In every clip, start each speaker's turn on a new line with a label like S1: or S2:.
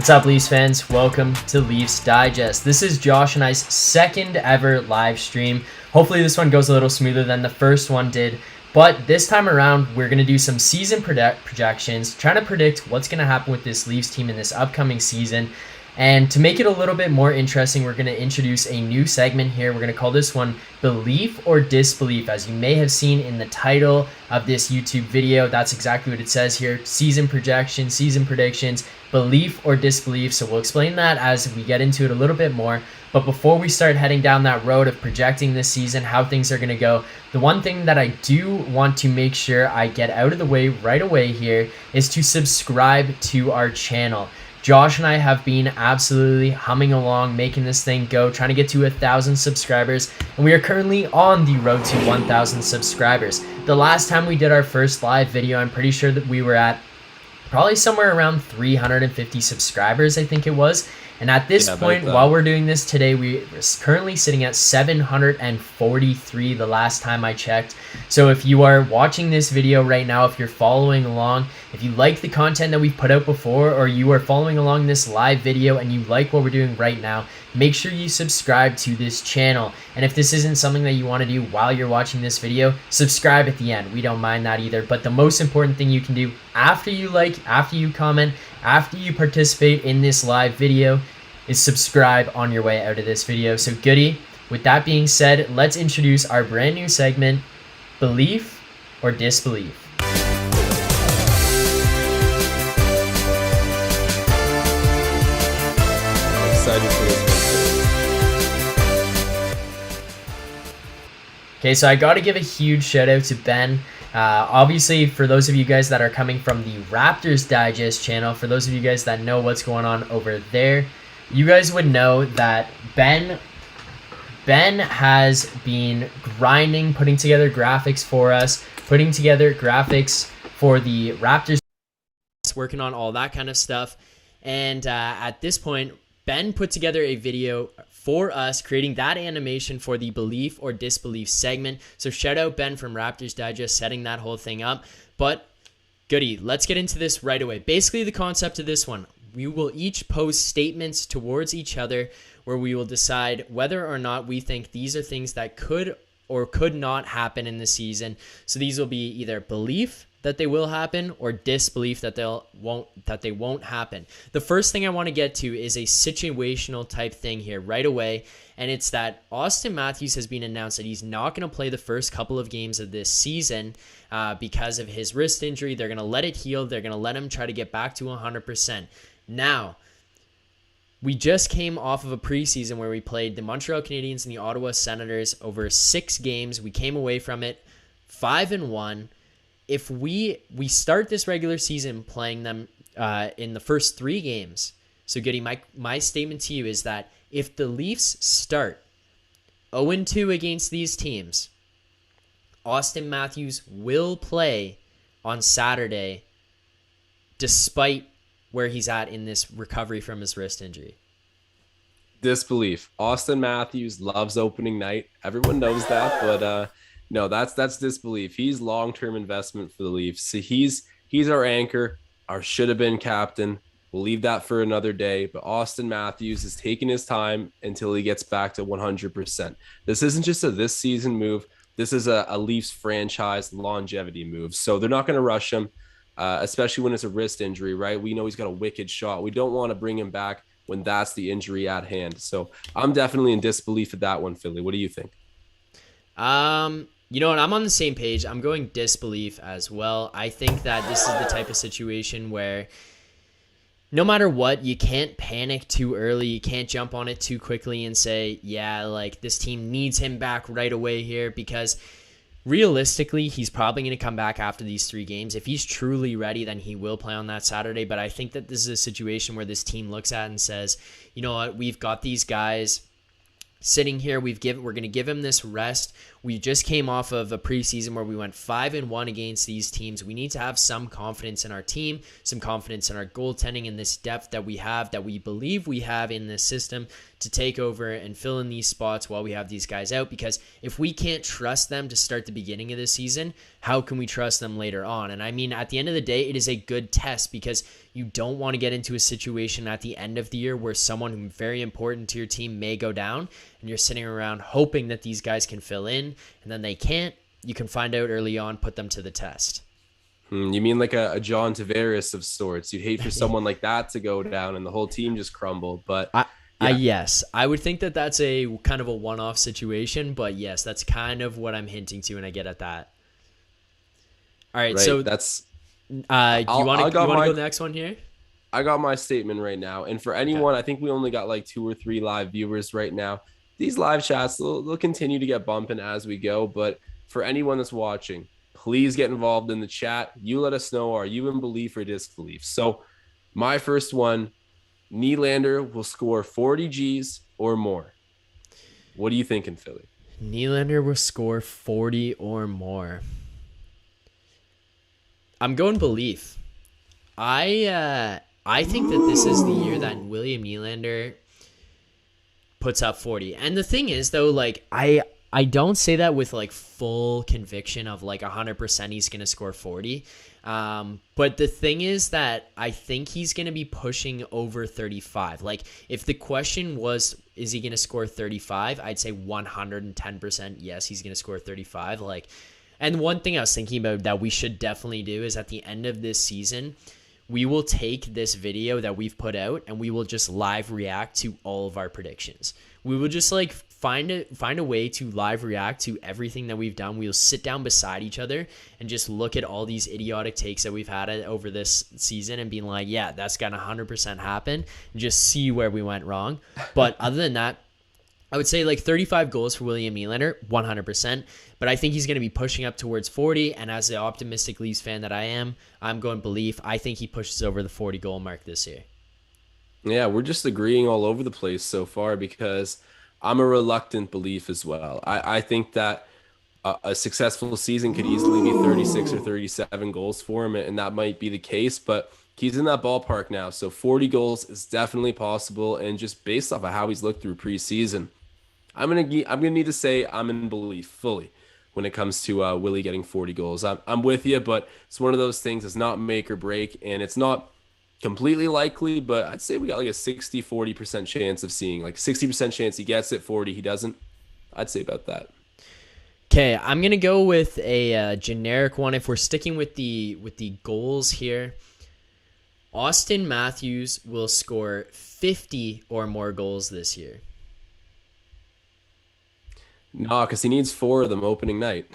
S1: What's up, Leafs fans? Welcome to Leafs Digest. This is Josh and I's second ever live stream. Hopefully this one goes a little smoother than the first one did. But this time around, we're going to do some season projections, trying to predict what's going to happen with this Leafs team in this upcoming season. And to make it a little bit more interesting, we're going to introduce a new segment here. We're going to call this one BeLeaf or DisbeLeaf. As you may have seen in the title of this YouTube video, that's exactly what it says here. Season projections, season predictions, BeLeaf or DisbeLeaf. So we'll explain that as we get into it a little bit more. But before we start heading down that road of projecting this season, how things are going to go, the one thing that I do want to make sure I get out of the way right away here is to subscribe to our channel. Josh and I have been absolutely humming along, making this thing go, trying to get to 1,000 subscribers, and we are currently on the road to 1,000 subscribers. The last time we did our first live video, I'm pretty sure that we were at probably somewhere around 350 subscribers, I think it was. And at this point, while we're doing this today, we're currently sitting at 743 the last time I checked. So if you are watching this video right now, if you're following along, if you like the content that we've put out before, or you are following along this live video and you like what we're doing right now, make sure you subscribe to this channel. And if this isn't something that you want to do while you're watching this video, subscribe at the end. We don't mind that either. But the most important thing you can do after you like, after you comment, after you participate in this live video is subscribe on your way out of this video. So goody, with that being said, let's introduce our brand new segment, BeLeaf or DisbeLeaf.
S2: I'm excited for this one.
S1: Okay, so I got to give a huge shout out to Ben. Obviously, for those of you guys that are coming from the Raptors Digest channel, for those of you guys that know what's going on over there, you guys would know that Ben has been grinding, putting together graphics for us, putting together graphics for the Raptors, working on all that kind of stuff. And at this point, Ben put together a video for us, creating that animation for the BeLeaf or DisbeLeaf segment. So shout out Ben from Raptors Digest setting that whole thing up. But goody, let's get into this right away. Basically, the concept of this one, we will each post statements towards each other where we will decide whether or not we think these are things that could or could not happen in the season. So these will be either BeLeaf that they will happen or DisbeLeaf that they won't happen. The first thing I want to get to is a situational type thing here right away, and it's that Austin Matthews has been announced that he's not going to play the first couple of games of this season because of his wrist injury. They're going to let it heal. They're going to let him try to get back to 100%. Now, we just came off of a preseason where we played the Montreal Canadiens and the Ottawa Senators over 6 games. We came away from it 5-1. If we start this regular season playing them in the first 3 games, so Goody, my statement to you is that if the Leafs start 0-2 against these teams, Austin Matthews will play on Saturday despite where he's at in this recovery from his wrist injury.
S2: DisbeLeaf. Austin Matthews loves opening night. Everyone knows that, but no, that's DisbeLeaf. He's long-term investment for the Leafs. So he's our anchor, our should-have-been captain. We'll leave that for another day, but Austin Matthews is taking his time until he gets back to 100%. This isn't just a this season move. This is a Leafs franchise longevity move. So they're not going to rush him. Especially when it's a wrist injury, right? We know he's got a wicked shot. We don't want to bring him back when that's the injury at hand. So I'm definitely in DisbeLeaf at that one, Philly. What do you think?
S1: You know what? I'm on the same page. I'm going DisbeLeaf as well. I think that this is the type of situation where no matter what, you can't panic too early. You can't jump on it too quickly and say, yeah, like this team needs him back right away here, because realistically, he's probably going to come back after these 3 games. If he's truly ready, then he will play on that Saturday. But I think that this is a situation where this team looks at and says, you know what, we've got these guys sitting here. We're going to give him this rest. We just came off of a preseason where we went 5-1 against these teams. We need to have some confidence in our team, some confidence in our goaltending, and this depth that we have, that we believe we have in this system to take over and fill in these spots while we have these guys out. Because if we can't trust them to start the beginning of the season, how can we trust them later on? And I mean, at the end of the day, it is a good test, because you don't want to get into a situation at the end of the year where someone very important to your team may go down, and you're sitting around hoping that these guys can fill in, and then they can't. You can find out early on, put them to the test.
S2: You mean like a John Tavares of sorts? You'd hate for someone like that to go down and the whole team just crumble. But
S1: yes, I would think that that's a kind of a one-off situation. But yes, that's kind of what I'm hinting to, and I get at that. All right, so
S2: that's.
S1: you want to go to the next one here?
S2: I got my statement right now, and for anyone, I think we only got like 2 or 3 live viewers right now. These live chats, they'll continue to get bumping as we go, but for anyone that's watching, please get involved in the chat. You let us know, are you in BeLeaf or DisbeLeaf? So my first one, Nylander will score 40 Gs or more. What are you thinking, Philly?
S1: Nylander will score 40 or more. I'm going BeLeaf. I think that this is the year that William Nylander puts up 40. And the thing is, though, like, I don't say that with like full conviction of like 100% he's going to score 40. But the thing is that I think he's going to be pushing over 35. Like, if the question was, is he going to score 35? I'd say 110% yes, he's going to score 35. Like, and one thing I was thinking about that we should definitely do is at the end of this season, we will take this video that we've put out and we will just live react to all of our predictions. We will just like find a way to live react to everything that we've done. We'll sit down beside each other and just look at all these idiotic takes that we've had over this season and being like, yeah, that's gonna 100% happen, and just see where we went wrong. But other than that, I would say like 35 goals for William Nylander, 100%. But I think he's going to be pushing up towards 40. And as the optimistic Leafs fan that I am, I'm going BeLeaf. I think he pushes over the 40 goal mark this year.
S2: Yeah, we're just agreeing all over the place so far, because I'm a reluctant BeLeaf as well. I think that a successful season could easily be 36 or 37 goals for him, and that might be the case, but he's in that ballpark now. So 40 goals is definitely possible, and just based off of how he's looked through preseason, I'm gonna need to say I'm in BeLeaf fully when it comes to Willie getting 40 goals. I'm with you, but it's one of those things. It's not make or break, and it's not completely likely, but I'd say we got like a 60-40% chance of seeing, like 60% chance he gets it, 40 he doesn't. I'd say about that.
S1: Okay, I'm gonna go with a generic one. If we're sticking with the goals here, Austin Matthews will score 50 or more goals this year.
S2: No, because he needs 4 of them opening night.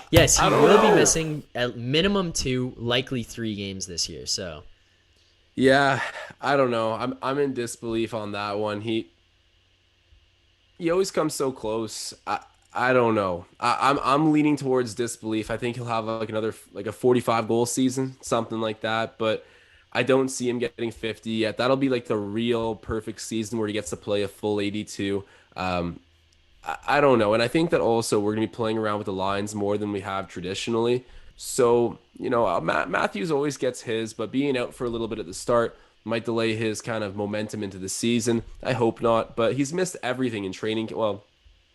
S1: Yes, he will be missing at minimum 2, likely 3 games this year. So,
S2: yeah, I don't know. I'm in disbelief on that one. He always comes so close. I don't know. I'm leaning towards disbelief. I think he'll have like another like a 45 goal season, something like that. But I don't see him getting 50 yet. That'll be like the real perfect season where he gets to play a full 82. I don't know. And I think that also we're going to be playing around with the lines more than we have traditionally. So, Matthews always gets his, but being out for a little bit at the start might delay his kind of momentum into the season. I hope not, but he's missed everything in training. Well,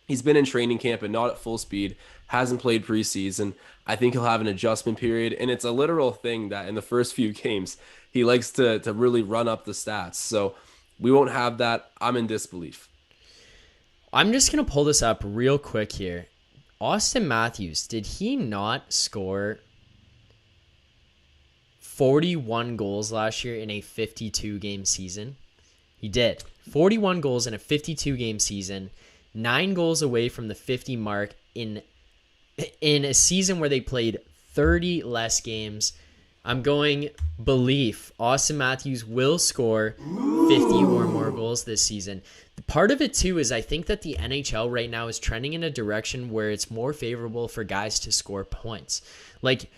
S2: he's been in training camp and not at full speed, hasn't played preseason. I think he'll have an adjustment period, and it's a literal thing that in the first few games, he likes to really run up the stats. So we won't have that. I'm in disbelief.
S1: I'm just going to pull this up real quick here. Austin Matthews, did he not score 41 goals last year in a 52-game season? He did. 41 goals in a 52-game season, 9 goals away from the 50 mark in a season where they played 30 less games. I'm going BeLeaf. Austin Matthews will score 50 or more goals this season. Part of it, too, is I think that the NHL right now is trending in a direction where it's more favorable for guys to score points. Like,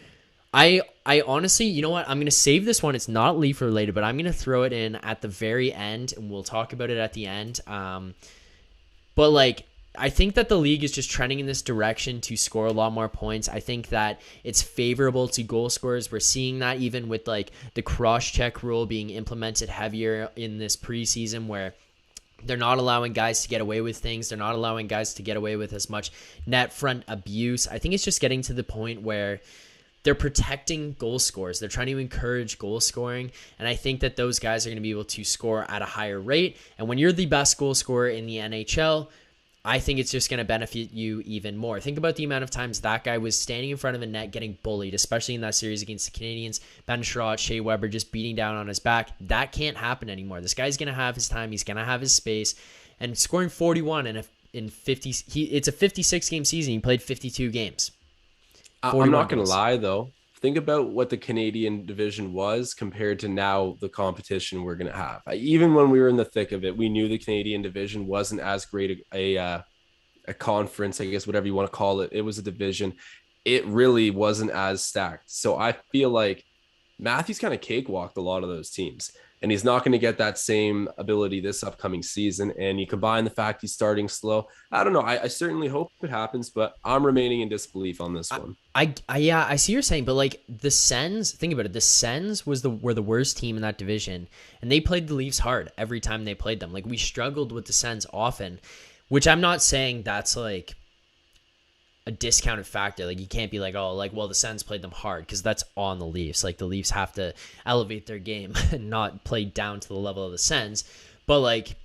S1: I honestly, you know what? I'm going to save this one. It's not Leaf related, but I'm going to throw it in at the very end, and we'll talk about it at the end. But, like, I think that the league is just trending in this direction to score a lot more points. I think that it's favorable to goal scorers. We're seeing that even with, like, the cross-check rule being implemented heavier in this preseason, where They're not allowing guys to get away with things. They're not allowing guys to get away with as much net front abuse. I think it's just getting to the point where they're protecting goal scorers. They're trying to encourage goal scoring. And I think that those guys are going to be able to score at a higher rate. And when you're the best goal scorer in the NHL, I think it's just going to benefit you even more. Think about the amount of times that guy was standing in front of a net getting bullied, especially in that series against the Canadiens. Ben Sherratt, Shea Weber just beating down on his back. That can't happen anymore. This guy's going to have his time. He's going to have his space. And scoring 41 in 50, it's a 56-game season. He played 52 games.
S2: I'm not going to lie, though. Think about what the Canadian division was compared to now the competition we're going to have. Even when we were in the thick of it, we knew the Canadian division wasn't as great a conference, I guess, whatever you want to call it. It was a division. It really wasn't as stacked. So I feel like Matthews kind of cakewalked a lot of those teams, and he's not going to get that same ability this upcoming season. And you combine the fact he's starting slow. I don't know. I certainly hope it happens, but I'm remaining in disbelief on this one.
S1: Yeah, I see what you're saying, but like the Sens, think about it. The Sens were the worst team in that division, and they played the Leafs hard every time they played them. Like we struggled with the Sens often, which I'm not saying that's like a discounted factor. Like you can't be like, oh, like, well, the Sens played them hard, because that's on the Leafs. Like the Leafs have to elevate their game and not play down to the level of the Sens. But like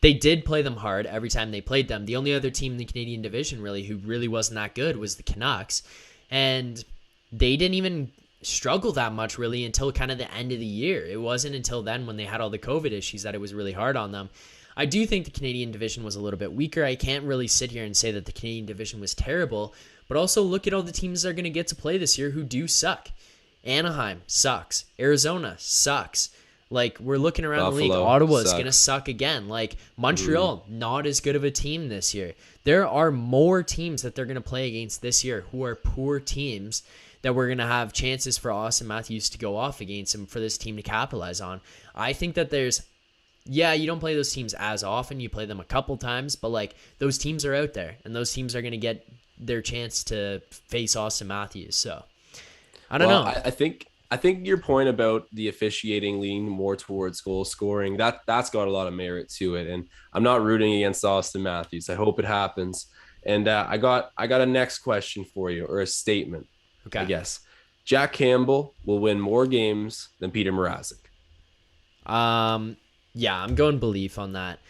S1: they did play them hard every time they played them. The only other team in the Canadian division really who really wasn't that good was the Canucks. And they didn't even struggle that much really until kind of the end of the year. It wasn't until then, when they had all the COVID issues, that it was really hard on them. I do think the Canadian division was a little bit weaker. I can't really sit here and say that the Canadian division was terrible, but also look at all the teams that are going to get to play this year who do suck. Anaheim sucks. Arizona sucks. Like, we're looking around the league. Ottawa is going to suck again. Like, Montreal, not as good of a team this year. There are more teams that they're going to play against this year who are poor teams that we're going to have chances for Austin Matthews to go off against and for this team to capitalize on. I think that you don't play those teams as often. You play them a couple times, but like those teams are out there, and those teams are going to get their chance to face Austin Matthews. So I don't know.
S2: I think your point about the officiating leaning more towards goal scoring, that's got a lot of merit to it. And I'm not rooting against Austin Matthews. I hope it happens. And I got a next question for you, or a statement. Okay. I guess Jack Campbell will win more games than Peter Mrazek.
S1: Yeah, I'm going BeLeaf on that.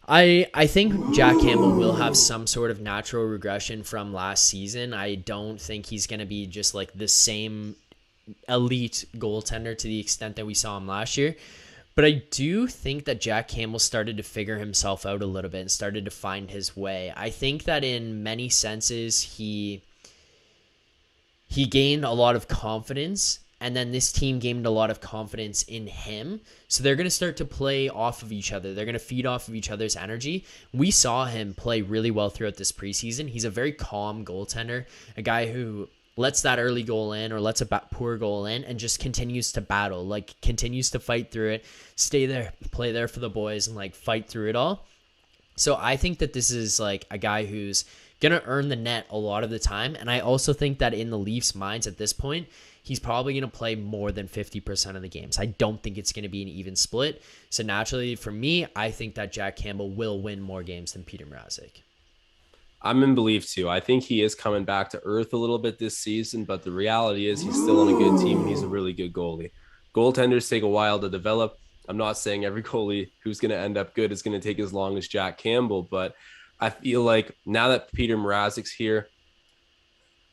S1: I think Jack Campbell will have some sort of natural regression from last season. I don't think he's going to be just like the same elite goaltender to the extent that we saw him last year. But I do think that Jack Campbell started to figure himself out a little bit and started to find his way. I think that in many senses he gained a lot of confidence, and then this team gained a lot of confidence in him. So they're going to start to play off of each other. They're going to feed off of each other's energy. We saw him play really well throughout this preseason. He's a very calm goaltender, a guy who lets that early goal in or lets a poor goal in and just continues to battle, like continues to fight through it, stay there, play there for the boys, and like fight through it all. So I think that this is like a guy who's going to earn the net a lot of the time. And I also think that in the Leafs' minds at this point, he's probably going to play more than 50% of the games. I don't think it's going to be an even split. So naturally, for me, I think that Jack Campbell will win more games than Peter Mrazek.
S2: I'm in BeLeaf too. I think he is coming back to earth a little bit this season, but the reality is he's still on a good team. He's a really good goalie. Goaltenders take a while to develop. I'm not saying every goalie who's going to end up good is going to take as long as Jack Campbell, but I feel like now that Peter Mrazek's here,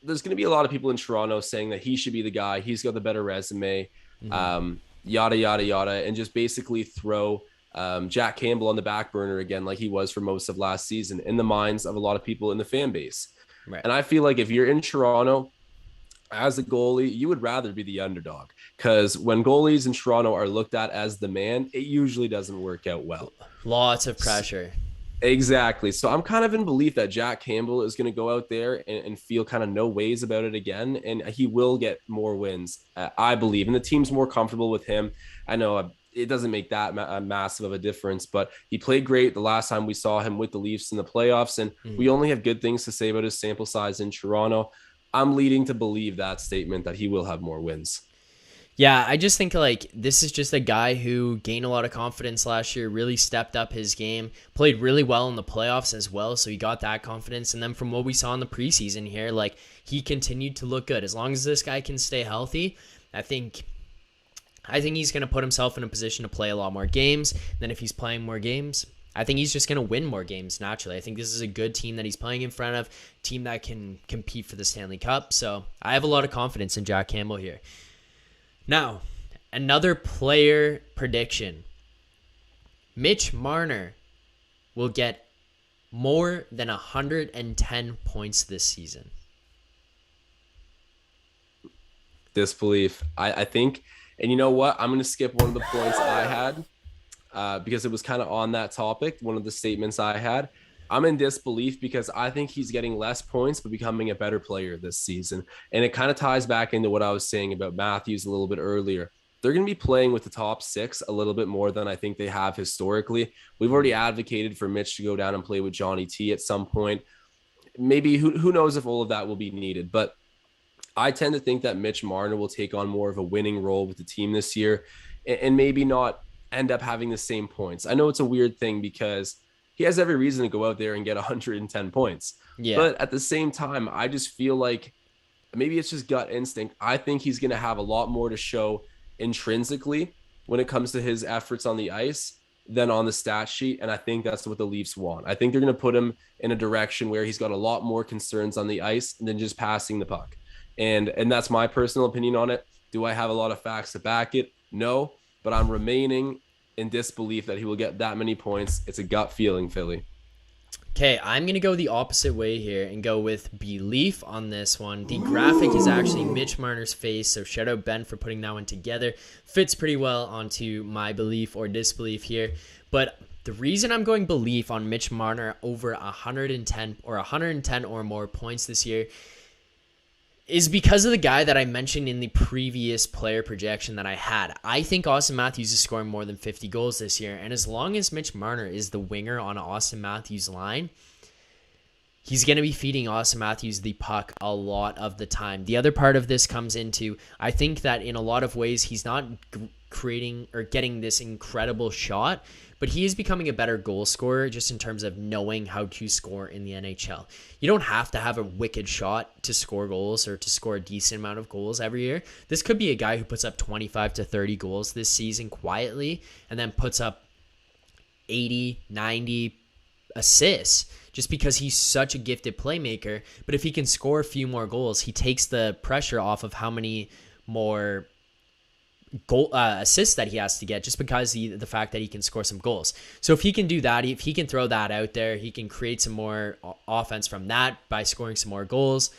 S2: there's going to be a lot of people in Toronto saying that he should be the guy. He's got the better resume, yada, yada, yada, and just basically throw Jack Campbell on the back burner again, like he was for most of last season in the minds of a lot of people in the fan base. Right. And I feel like if you're in Toronto as a goalie, you would rather be the underdog, because when goalies in Toronto are looked at as the man, it usually doesn't work out well.
S1: Lots of pressure.
S2: Exactly. So I'm kind of in BeLeaf that Jack Campbell is going to go out there and feel kind of no ways about it again. And he will get more wins, I believe. And the team's more comfortable with him. I know it doesn't make that massive of a difference, but he played great the last time we saw him with the Leafs in the playoffs. And we only have good things to say about his sample size in Toronto. I'm leading to believe that statement that he will have more wins.
S1: Yeah, I just think like this is just a guy who gained a lot of confidence last year, really stepped up his game, played really well in the playoffs as well, so he got that confidence. And then from what we saw in the preseason here, like he continued to look good. As long as this guy can stay healthy, I think I think he's going to put himself in a position to play a lot more games. Then if he's playing more games, I think he's just going to win more games naturally. I think this is a good team that he's playing in front of, team that can compete for the Stanley Cup. So I have a lot of confidence in Jack Campbell here. Now, another player prediction. Mitch Marner will get more than 110 points this season.
S2: DisbeLeaf. I think, and you know what? I'm going to skip one of the points I had because it was kind of on that topic. One of the statements I had. I'm in disbelief because I think he's getting less points but becoming a better player this season. And it kind of ties back into what I was saying about Matthews a little bit earlier. They're going to be playing with the top six a little bit more than I think they have historically. We've already advocated for Mitch to go down and play with Johnny T at some point. Maybe who knows if all of that will be needed, but I tend to think that Mitch Marner will take on more of a winning role with the team this year and maybe not end up having the same points. I know it's a weird thing because he has every reason to go out there and get 110 points.
S1: Yeah.
S2: But at the same time, I just feel like maybe it's just gut instinct. I think he's going to have a lot more to show intrinsically when it comes to his efforts on the ice than on the stat sheet. And I think that's what the Leafs want. I think they're going to put him in a direction where he's got a lot more concerns on the ice than just passing the puck. And that's my personal opinion on it. Do I have a lot of facts to back it? No, but I'm remaining in disbelief that he will get that many points. It's a gut feeling, Philly.
S1: Okay, I'm going to go the opposite way here and go with BeLeaf on this one. The graphic is actually Mitch Marner's face, so shout out Ben for putting that one together. Fits pretty well onto my belief or disbelief here. But the reason I'm going BeLeaf on Mitch Marner over 110 or more points this year is because of the guy that I mentioned in the previous player projection that I had. I think Austin Matthews is scoring more than 50 goals this year, and as long as Mitch Marner is the winger on Austin Matthews' line, he's going to be feeding Austin Matthews the puck a lot of the time. The other part of this comes into, I think that in a lot of ways, he's not creating or getting this incredible shot, but he is becoming a better goal scorer just in terms of knowing how to score in the NHL. You don't have to have a wicked shot to score goals or to score a decent amount of goals every year. This could be a guy who puts up 25 to 30 goals this season quietly and then puts up 80, 90 assists just because he's such a gifted playmaker. But if he can score a few more goals, he takes the pressure off of how many more goal assists that he has to get just because the fact that he can score some goals. So if he can do that, if he can throw that out there, he can create some more offense from that by scoring some more goals.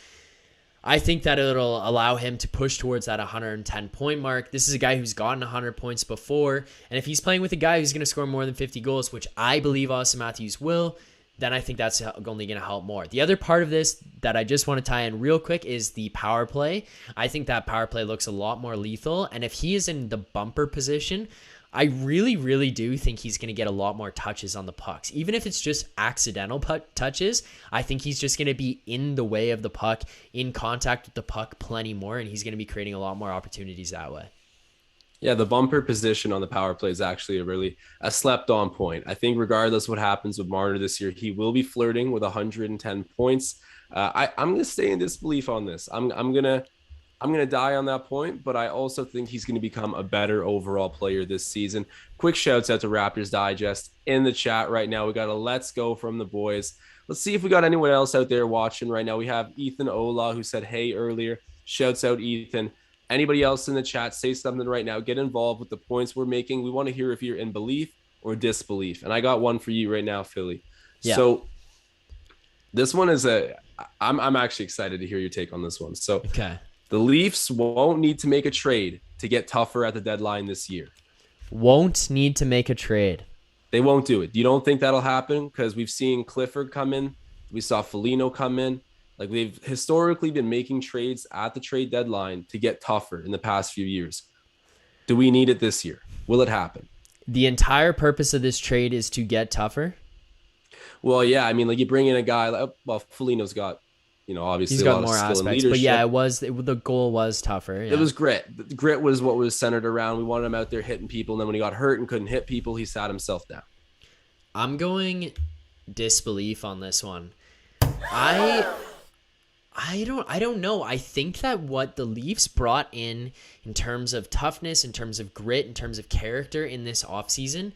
S1: I think that it'll allow him to push towards that 110 point mark. This is a guy who's gotten 100 points before, and if he's playing with a guy who's going to score more than 50 goals, which I believe Austin Matthews will, then I think that's only going to help more. The other part of this that I just want to tie in real quick is the power play. I think that power play looks a lot more lethal, and if he is in the bumper position, I really, really do think he's going to get a lot more touches on the pucks. Even if it's just accidental touches, I think he's just going to be in the way of the puck, in contact with the puck plenty more, and he's going to be creating a lot more opportunities that way.
S2: Yeah, the bumper position on the power play is actually a slept on point. I think regardless what happens with Marner this year, he will be flirting with 110 points. I'm going to stay in disbelief on this. I'm gonna die on that point, but I also think he's going to become a better overall player this season. Quick shouts out to Raptors Digest in the chat right now. We got a let's go from the boys. Let's see if we got anyone else out there watching right now. We have Ethan Ola who said hey earlier. Shouts out Ethan. Anybody else in the chat, say something right now. Get involved with the points we're making. We want to hear if you're in belief or disbelief. And I got one for you right now, Philly. Yeah. So this one is I'm actually excited to hear your take on this one. So
S1: okay.
S2: The Leafs won't need to make a trade to get tougher at the deadline this year.
S1: Won't need to make a trade.
S2: They won't do it. You don't think that'll happen? Because we've seen Clifford come in. We saw Foligno come in. Like, they've historically been making trades at the trade deadline to get tougher in the past few years. Do we need it this year? Will it happen?
S1: The entire purpose of this trade is to get tougher?
S2: Well, yeah. I mean, like, you bring in a guy, well, Foligno's got obviously
S1: He's
S2: a
S1: got
S2: lot of
S1: more
S2: skill and
S1: aspects, but
S2: leadership.
S1: yeah, the goal was tougher. Yeah.
S2: It was grit. The grit was what was centered around. We wanted him out there hitting people, and then when he got hurt and couldn't hit people, he sat himself down.
S1: I'm going DisbeLeaf on this one. I don't know. I think that what the Leafs brought in terms of toughness, in terms of grit, in terms of character in this offseason,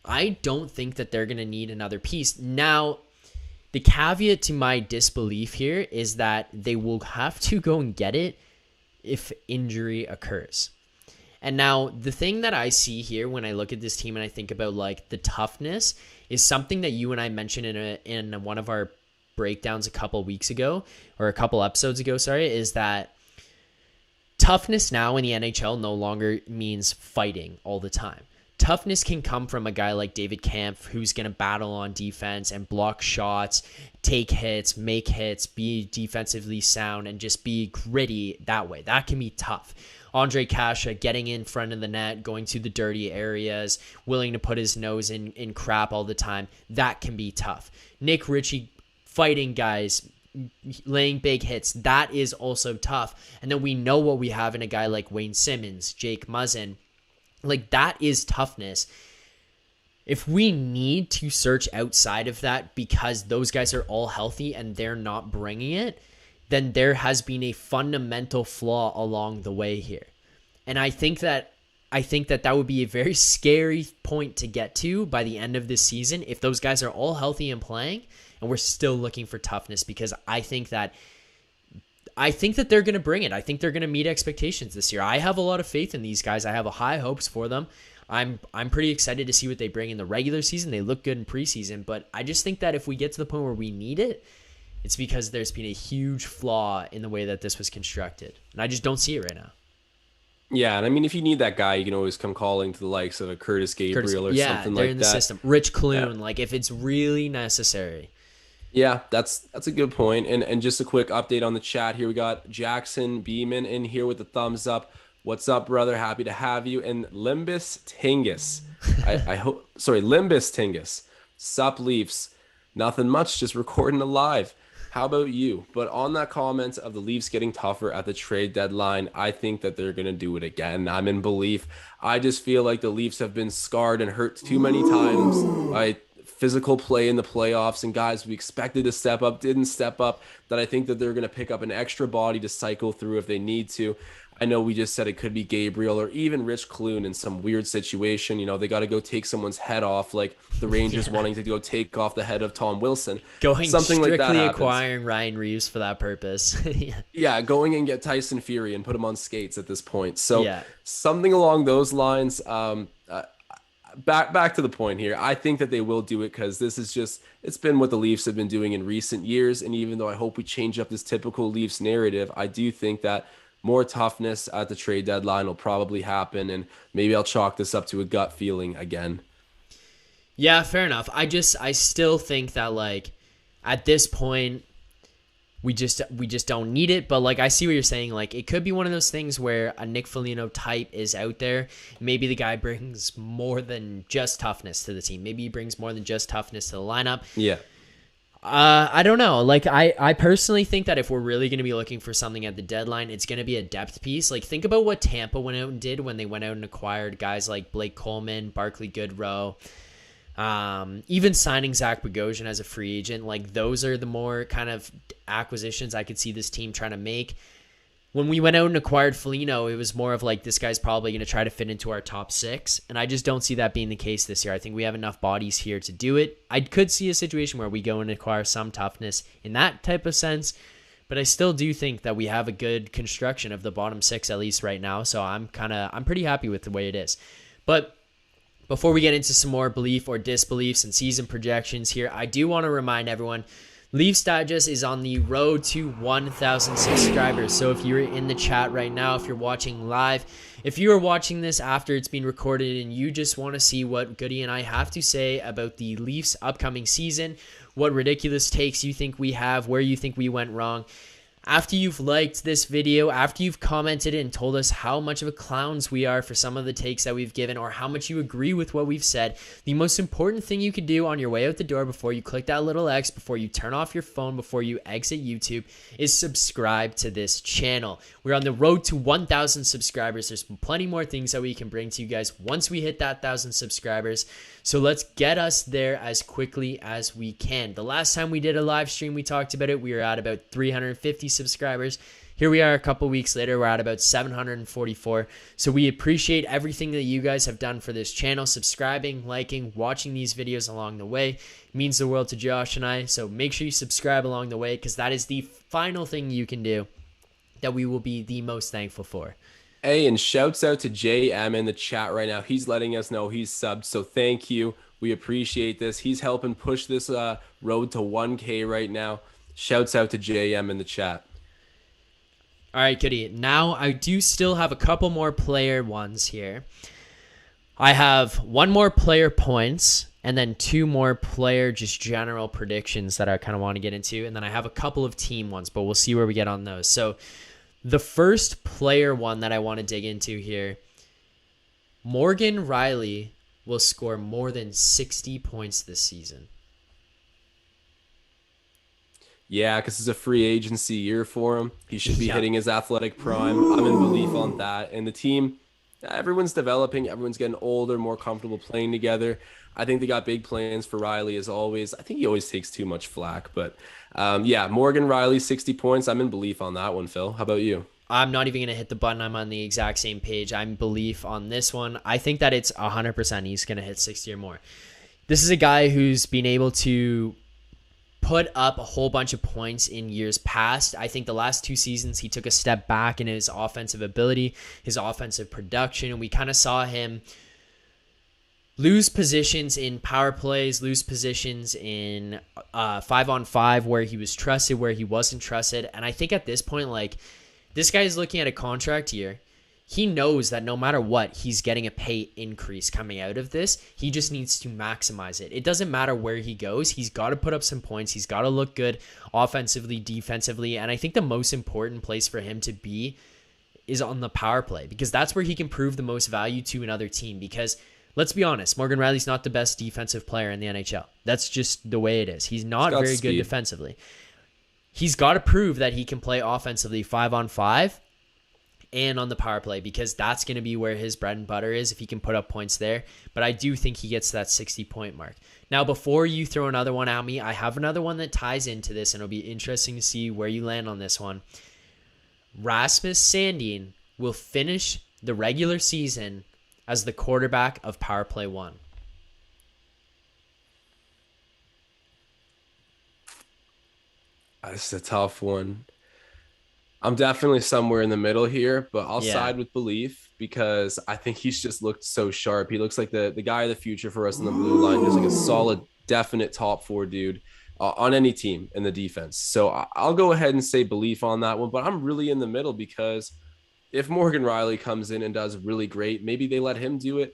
S1: I don't think that they're going to need another piece. Now, the caveat to my DisbeLeaf here is that they will have to go and get it if injury occurs. And now the thing that I see here when I look at this team and I think about like the toughness is something that you and I mentioned in one of our breakdowns a couple episodes ago, is that toughness now in the NHL no longer means fighting all the time. Toughness can come from a guy like David Kampf, who's going to battle on defense and block shots, take hits, make hits, be defensively sound, and just be gritty that way. That can be tough. Andre Kasha getting in front of the net, going to the dirty areas, willing to put his nose in crap all the time. That can be tough. Nick Ritchie fighting guys, laying big hits. That is also tough. And then we know what we have in a guy like Wayne Simmons, Jake Muzzin. Like, that is toughness. If we need to search outside of that because those guys are all healthy and they're not bringing it, then there has been a fundamental flaw along the way here. And I think that would be a very scary point to get to by the end of this season if those guys are all healthy and playing and we're still looking for toughness, because I think that they're going to bring it. I think they're going to meet expectations this year. I have a lot of faith in these guys. I have high hopes for them. I'm pretty excited to see what they bring in the regular season. They look good in preseason, but I just think that if we get to the point where we need it, it's because there's been a huge flaw in the way that this was constructed. And I just don't see it right now.
S2: Yeah, and I mean, if you need that guy, you can always come calling to the likes of a Curtis Gabriel or something like that. Yeah, they're in the system.
S1: Rich Clune, like if it's really necessary.
S2: Yeah, that's a good point. And just a quick update on the chat here. We got Jackson Beeman in here with the thumbs up. What's up, brother? Happy to have you. And Limbus Tingus. Limbus Tingus. Sup, Leafs. Nothing much, just recording alive. How about you? But on that comment of the Leafs getting tougher at the trade deadline, I think that they're going to do it again. I'm in belief. I just feel like the Leafs have been scarred and hurt too many times by physical play in the playoffs, and guys we expected to step up didn't step up, that I think that they're going to pick up an extra body to cycle through if they need to. I know we just said it could be Gabriel or even Rich Clune in some weird situation. They got to go take someone's head off, like the Rangers wanting to go take off the head of Tom Wilson.
S1: Something strictly like that acquiring Ryan Reeves for that purpose.
S2: Yeah, going and get Tyson Fury and put him on skates at this point. So something along those lines. Back to the point here. I think that they will do it because this is it's been what the Leafs have been doing in recent years. And even though I hope we change up this typical Leafs narrative, I do think that more toughness at the trade deadline will probably happen. And maybe I'll chalk this up to a gut feeling again.
S1: Yeah, fair enough. I still think that like at this point, we just don't need it. But like I see what you're saying. Like it could be one of those things where a Nick Foligno type is out there. Maybe the guy brings more than just toughness to the team. Maybe he brings more than just toughness to the lineup.
S2: Yeah.
S1: I don't know. Like I personally think that if we're really going to be looking for something at the deadline, it's going to be a depth piece. Like think about what Tampa went out and did when they went out and acquired guys like Blake Coleman, Barclay Goodrow. Even signing Zack Bogosian as a free agent, like those are the more kind of acquisitions I could see this team trying to make. When we went out and acquired Foligno, it was more of like, this guy's probably going to try to fit into our top six. And I just don't see that being the case this year. I think we have enough bodies here to do it. I could see a situation where we go and acquire some toughness in that type of sense. But I still do think that we have a good construction of the bottom six, at least right now. So I'm pretty happy with the way it is. But before we get into some more belief or disbeliefs and season projections here, I do want to remind everyone, Leafs Digest is on the road to 1,000 subscribers. So if you're in the chat right now, if you're watching live, if you are watching this after it's been recorded and you just want to see what Goody and I have to say about the Leafs upcoming season, what ridiculous takes you think we have, where you think we went wrong, After you've liked this video, after you've commented and told us how much of a clowns we are for some of the takes that we've given or how much you agree with what we've said, the most important thing you could do on your way out the door before you click that little X, before you turn off your phone, before you exit YouTube, is subscribe to this channel. We're on the road to 1,000 subscribers. There's plenty more things that we can bring to you guys once we hit that 1,000 subscribers. So let's get us there as quickly as we can. The last time we did a live stream, we talked about it. We were at about 350 subscribers. Here we are a couple weeks later. We're at about 744. So we appreciate everything that you guys have done for this channel. Subscribing, liking, watching these videos along the way. It means the world to Josh and I. So make sure you subscribe along the way, because that is the final thing you can do that we will be the most thankful for.
S2: Hey, and shouts out to JM in the chat right now. He's letting us know he's subbed, so thank you. We appreciate this. He's helping push this road to 1K right now. Shouts out to JM in the chat.
S1: All right, goody. Now I do still have a couple more player ones here. I have one more player points and then two more player just general predictions that I kind of want to get into. And then I have a couple of team ones, but we'll see where we get on those. So the first player one that I want to dig into here, Morgan Riley will score more than 60 points this season.
S2: Yeah, because it's a free agency year for him. He should be hitting his athletic prime. I'm in belief on that. And the team, everyone's developing. Everyone's getting older, more comfortable playing together. I think they got big plans for Riley as always. I think he always takes too much flack. But yeah, Morgan Riley, 60 points. I'm in belief on that one, Phil. How about you?
S1: I'm not even going to hit the button. I'm on the exact same page. I'm belief on this one. I think that it's 100% he's going to hit 60 or more. This is a guy who's been able to put up a whole bunch of points in years past. I think the last 2 seasons he took a step back in his offensive ability, his offensive production, and we kind of saw him lose positions in power plays, lose positions in 5-on-5 where he was trusted, where he wasn't trusted. And I think at this point, like, this guy is looking at a contract year. He knows that no matter what, he's getting a pay increase coming out of this. He just needs to maximize it. It doesn't matter where he goes. He's got to put up some points. He's got to look good offensively, defensively. And I think the most important place for him to be is on the power play, because that's where he can prove the most value to another team. Because let's be honest, Morgan Riley's not the best defensive player in the NHL. That's just the way it is. He's not very good defensively. He's got to prove that he can play offensively 5-on-5 and on the power play, because that's going to be where his bread and butter is if he can put up points there. But I do think he gets that 60-point mark. Now, before you throw another one at me, I have another one that ties into this, and it'll be interesting to see where you land on this one. Rasmus Sandin will finish the regular season as the quarterback of Power Play 1.
S2: This is a tough one. I'm definitely somewhere in the middle here, but I'll side with belief because I think he's just looked so sharp. He looks like the guy of the future for us in the blue line, just like a solid, definite top 4 dude on any team in the defense. So I'll go ahead and say belief on that one, but I'm really in the middle because if Morgan Riley comes in and does really great, maybe they let him do it.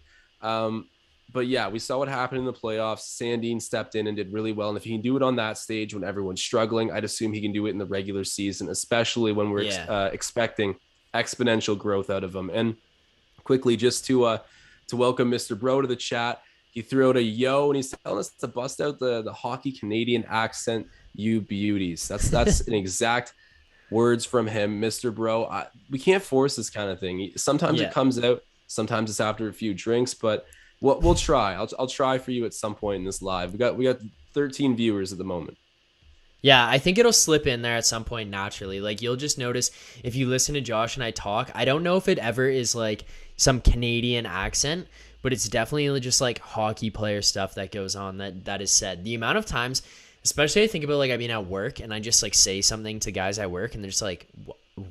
S2: But yeah, we saw what happened in the playoffs. Sandin stepped in and did really well. And if he can do it on that stage when everyone's struggling, I'd assume he can do it in the regular season, especially when we're expecting exponential growth out of him. And quickly, just to welcome Mr. Bro to the chat, he threw out a yo and he's telling us to bust out the hockey Canadian accent, you beauties. That's an exact words from him, Mr. Bro. We can't force this kind of thing. Sometimes it comes out, sometimes it's after a few drinks, but we'll try. I'll try for you at some point in this live. We got 13 viewers at the moment.
S1: Yeah, I think it'll slip in there at some point naturally. Like, you'll just notice if you listen to Josh and I talk, I don't know if it ever is like some Canadian accent, but it's definitely just like hockey player stuff that goes on that is said. The amount of times, especially I think about, like, I mean, at work and I just like say something to guys at work and they're just like,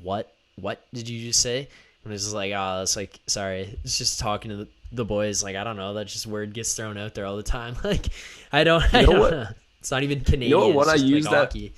S1: what did you just say? And it's just like, oh, that's like, sorry. It's just talking to the boys. Like, I don't know. That just word gets thrown out there all the time. Like, I don't know. It's not even Canadian. You know what? I use that. Hockey.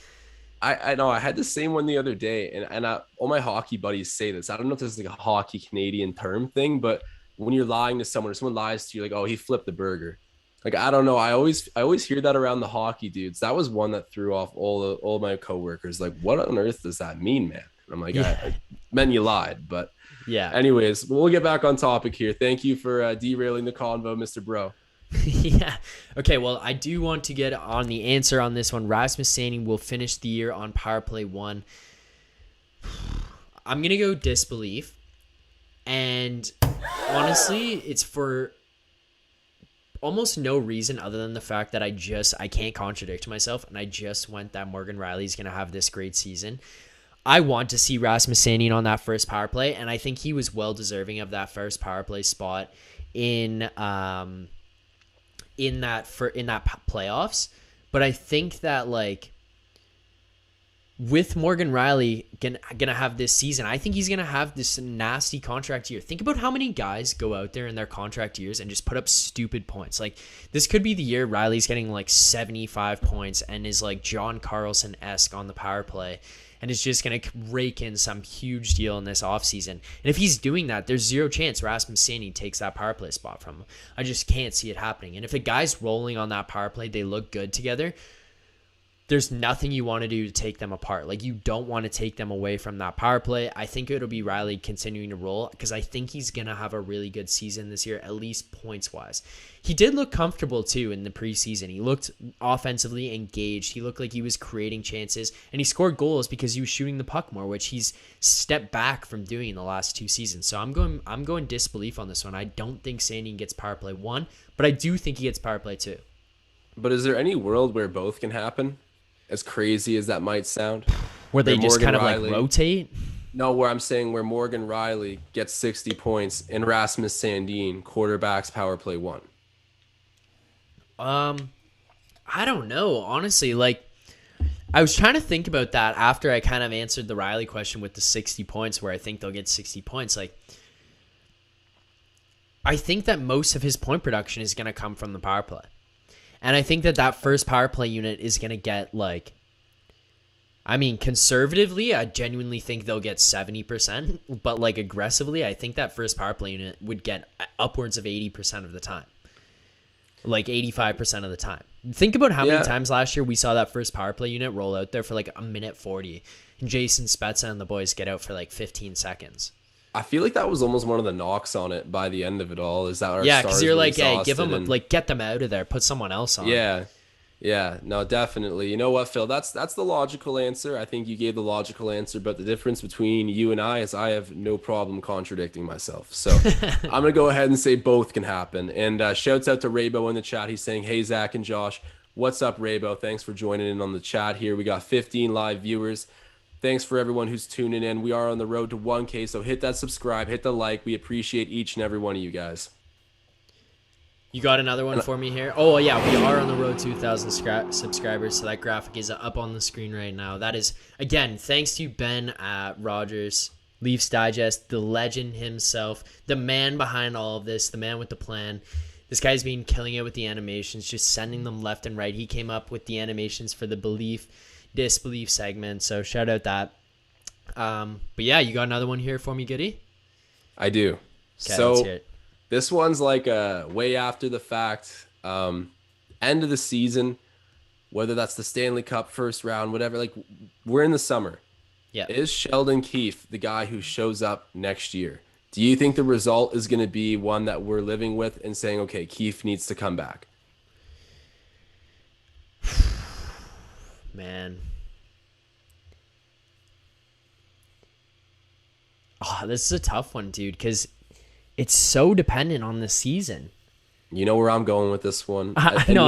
S2: I know. I had the same one the other day, and all my hockey buddies say this. I don't know if this is like a hockey Canadian term thing, but when you're lying to someone, or someone lies to you, like, oh, he flipped the burger. Like, I don't know. I always hear that around the hockey dudes. That was one that threw off all my coworkers. Like, what on earth does that mean, man? And I'm like,
S1: Yeah.
S2: I meant you lied. But
S1: Yeah.
S2: anyways, we'll get back on topic here. Thank you for derailing the convo, Mr. Bro.
S1: Yeah. Okay, well, I do want to get on the answer on this one. Rasmus Sandin will finish the year on power play 1. I'm going to go DisbeLeaf. And honestly, it's for almost no reason other than the fact that I can't contradict myself, and I just went that Morgan Riley's going to have this great season. I want to see Rasmus Sandin on that first power play, and I think he was well deserving of that first power play spot in that playoffs. But I think that like with Morgan Riley gonna have this season, I think he's gonna have this nasty contract year. Think about how many guys go out there in their contract years and just put up stupid points. Like this could be the year Riley's getting like 75 points and is like John Carlson-esque on the power play and is just gonna rake in some huge deal in this offseason. And if he's doing that, there's zero chance Rasmus Sandin takes that power play spot from him. I just can't see it happening. And if a guy's rolling on that power play, they look good together, there's nothing you want to do to take them apart. Like, you don't want to take them away from that power play. I think it'll be Riley continuing to roll because I think he's going to have a really good season this year, at least points-wise. He did look comfortable, too, in the preseason. He looked offensively engaged. He looked like he was creating chances, and he scored goals because he was shooting the puck more, which he's stepped back from doing in the last 2 seasons. So I'm going DisbeLeaf on this one. I don't think Sandin gets power play 1, but I do think he gets power play 2.
S2: But is there any world where both can happen? As crazy as that might sound,
S1: Where they just
S2: Morgan
S1: kind of
S2: Riley,
S1: like rotate?
S2: No, where I'm saying where Morgan Riley gets 60 points and Rasmus Sandin quarterbacks power play 1.
S1: I don't know, honestly. Like, I was trying to think about that after I kind of answered the Riley question with the 60 points, where I think they'll get 60 points. Like, I think that most of his point production is going to come from the power play. And I think that first power play unit is going to get, like, I mean, conservatively, I genuinely think they'll get 70%. But, like, aggressively, I think that first power play unit would get upwards of 80% of the time. Like, 85% of the time. Think about how many times last year we saw that first power play unit roll out there for, like, a minute 40. And Jason Spezza and the boys get out for, like, 15 seconds.
S2: I feel like that was almost one of the knocks on it by the end of it all. Is that our
S1: because you're like, hey, give them like, get them out of there, put someone else on.
S2: Yeah, no, definitely. You know what, Phil? That's the logical answer. I think you gave the logical answer, but the difference between you and I is I have no problem contradicting myself. So I'm gonna go ahead and say both can happen. And shouts out to Raybo in the chat. He's saying, "Hey Zach and Josh, what's up, Raybo? Thanks for joining in on the chat here. We got 15 live viewers." Thanks for everyone who's tuning in. We are on the road to 1K, so hit that subscribe, hit the like. We appreciate each and every one of you guys.
S1: You got another one for me here? Oh, yeah, we are on the road to 1,000 subscribers, so that graphic is up on the screen right now. That is, again, thanks to Ben Rogers, Leafs Digest, the legend himself, the man behind all of this, the man with the plan. This guy's been killing it with the animations, just sending them left and right. He came up with the animations for the DisbeLeaf segment, so shout out that. But yeah, you got another one here for me, Goody?
S2: I do.
S1: Okay,
S2: so
S1: let's hear it.
S2: This one's like way after the fact, end of the season, whether that's the Stanley Cup first round, whatever. Like, we're in the summer.
S1: Yeah.
S2: Is Sheldon Keefe the guy who shows up next year? Do you think the result is going to be one that we're living with and saying, okay, Keefe needs to come back?
S1: Man. Oh, this is a tough one, dude, because it's so dependent on the season.
S2: You know where I'm going with this one.
S1: I know.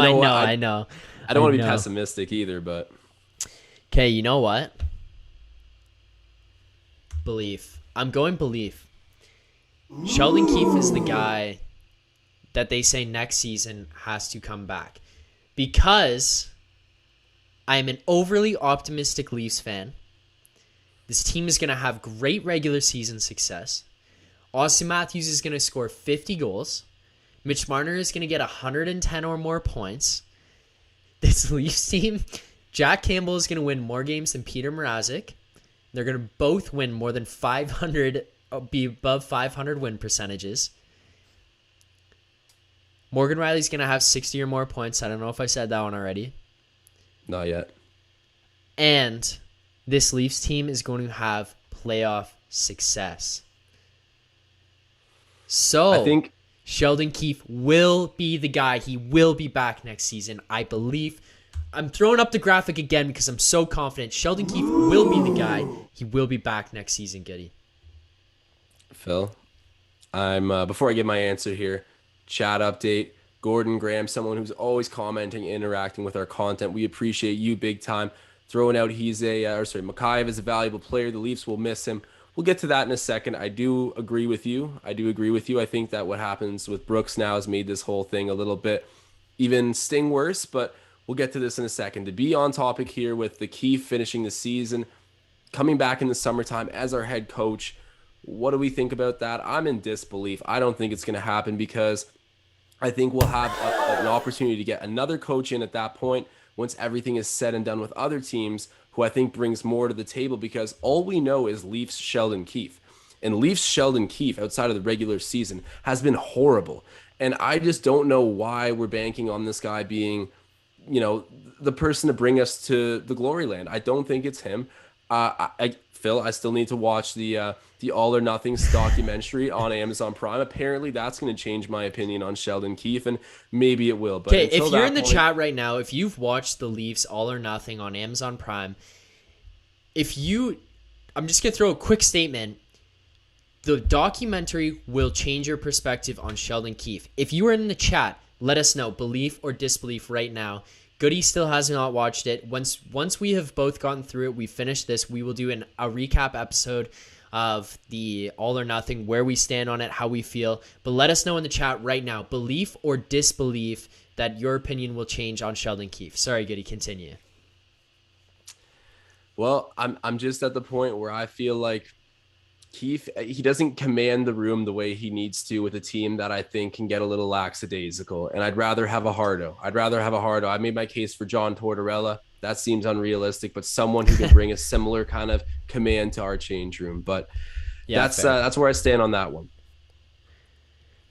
S2: I don't want to be pessimistic either, but...
S1: Okay, you know what? BeLeaf. I'm going BeLeaf. Sheldon Keefe is the guy that they say next season has to come back. Because I am an overly optimistic Leafs fan. This team is going to have great regular season success. Austin Matthews is going to score 50 goals. Mitch Marner is going to get 110 or more points. This Leafs team, Jack Campbell is going to win more games than Peter Mrazek. They're going to both win more than 500, be above 500 win percentages. Morgan Riley's going to have 60 or more points. I don't know if I said that one already.
S2: Not yet.
S1: And this Leafs team is going to have playoff success. So,
S2: I think
S1: Sheldon Keefe will be the guy. He will be back next season, I believe. I'm throwing up the graphic again because I'm so confident. Sheldon Keefe will be the guy. He will be back next season, Goody.
S2: Phil, I'm before I give my answer here, chat update. Gordon Graham, someone who's always commenting, interacting with our content. We appreciate you big time. Throwing out Mikheyev is a valuable player. The Leafs will miss him. We'll get to that in a second. I do agree with you. I think that what happens with Brooks now has made this whole thing a little bit even sting worse, but we'll get to this in a second. To be on topic here with the Keefe finishing the season, coming back in the summertime as our head coach, what do we think about that? I'm in disbelief. I don't think it's going to happen because I think we'll have an opportunity to get another coach in at that point once everything is said and done with other teams, who I think brings more to the table, because all we know is Leafs Sheldon Keefe. And Leafs Sheldon Keefe outside of the regular season has been horrible. And I just don't know why we're banking on this guy being, the person to bring us to the glory land. I don't think it's him. Phil, I still need to watch the All or Nothing documentary on Amazon Prime. Apparently, that's going to change my opinion on Sheldon Keefe, and maybe it will. But
S1: okay, if you're in the chat right now, if you've watched the Leafs All or Nothing on Amazon Prime, I'm just going to throw a quick statement. The documentary will change your perspective on Sheldon Keefe. If you are in the chat, let us know, belief or disbelief right now. Goody still has not watched it. Once we have both gotten through it, we finish this, we will do a recap episode of the All or Nothing, where we stand on it, how we feel. But let us know in the chat right now, belief or disbelief that your opinion will change on Sheldon Keefe. Sorry, Goody, continue.
S2: Well, I'm just at the point where I feel like Keefe, he doesn't command the room the way he needs to with a team that I think can get a little lackadaisical. And I'd rather have a hardo. I made my case for John Tortorella. That seems unrealistic, but someone who can bring a similar kind of command to our change room. But yeah, that's where I stand on that one.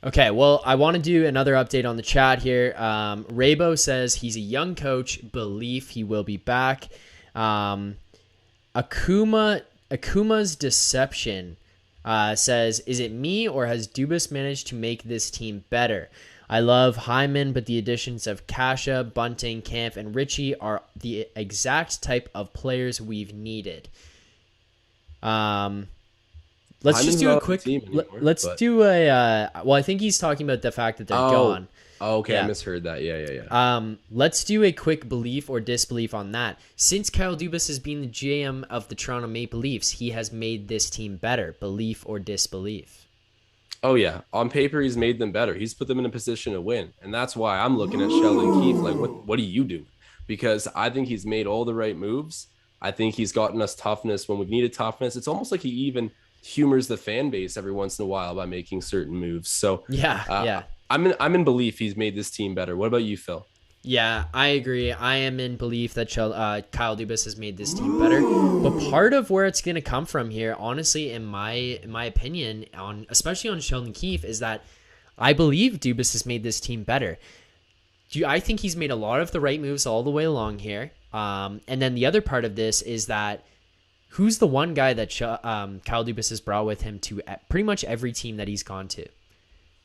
S1: Okay, well, I want to do another update on the chat here. Raybo says he's a young coach. BeLeaf, he will be back. Akuma's Deception says, is it me or has Dubas managed to make this team better? I love Hyman, but the additions of Kasha, Bunting, Kampf, and Richie are the exact type of players we've needed. Let's just do a quick. Well, I think he's talking about the fact that they're gone.
S2: Oh, okay. Yeah. I misheard that. Yeah.
S1: Let's do a quick belief or disbelief on that. Since Kyle Dubas has been the GM of the Toronto Maple Leafs, he has made this team better. Belief or disbelief?
S2: Oh, yeah. On paper, he's made them better. He's put them in a position to win. And that's why I'm looking at Sheldon Keefe like, what are you doing? Because I think he's made all the right moves. I think he's gotten us toughness when we've needed toughness. It's almost like he even humors the fan base every once in a while by making certain moves. So
S1: yeah.
S2: I'm in belief he's made this team better. What about you, Phil?
S1: Yeah, I agree. I am in belief that Kyle Dubas has made this team better. But part of where it's going to come from here, honestly, in my opinion, especially on Sheldon Keefe, is that I believe Dubas has made this team better. I think he's made a lot of the right moves all the way along here. And then the other part of this is that who's the one guy that Kyle Dubas has brought with him to pretty much every team that he's gone to?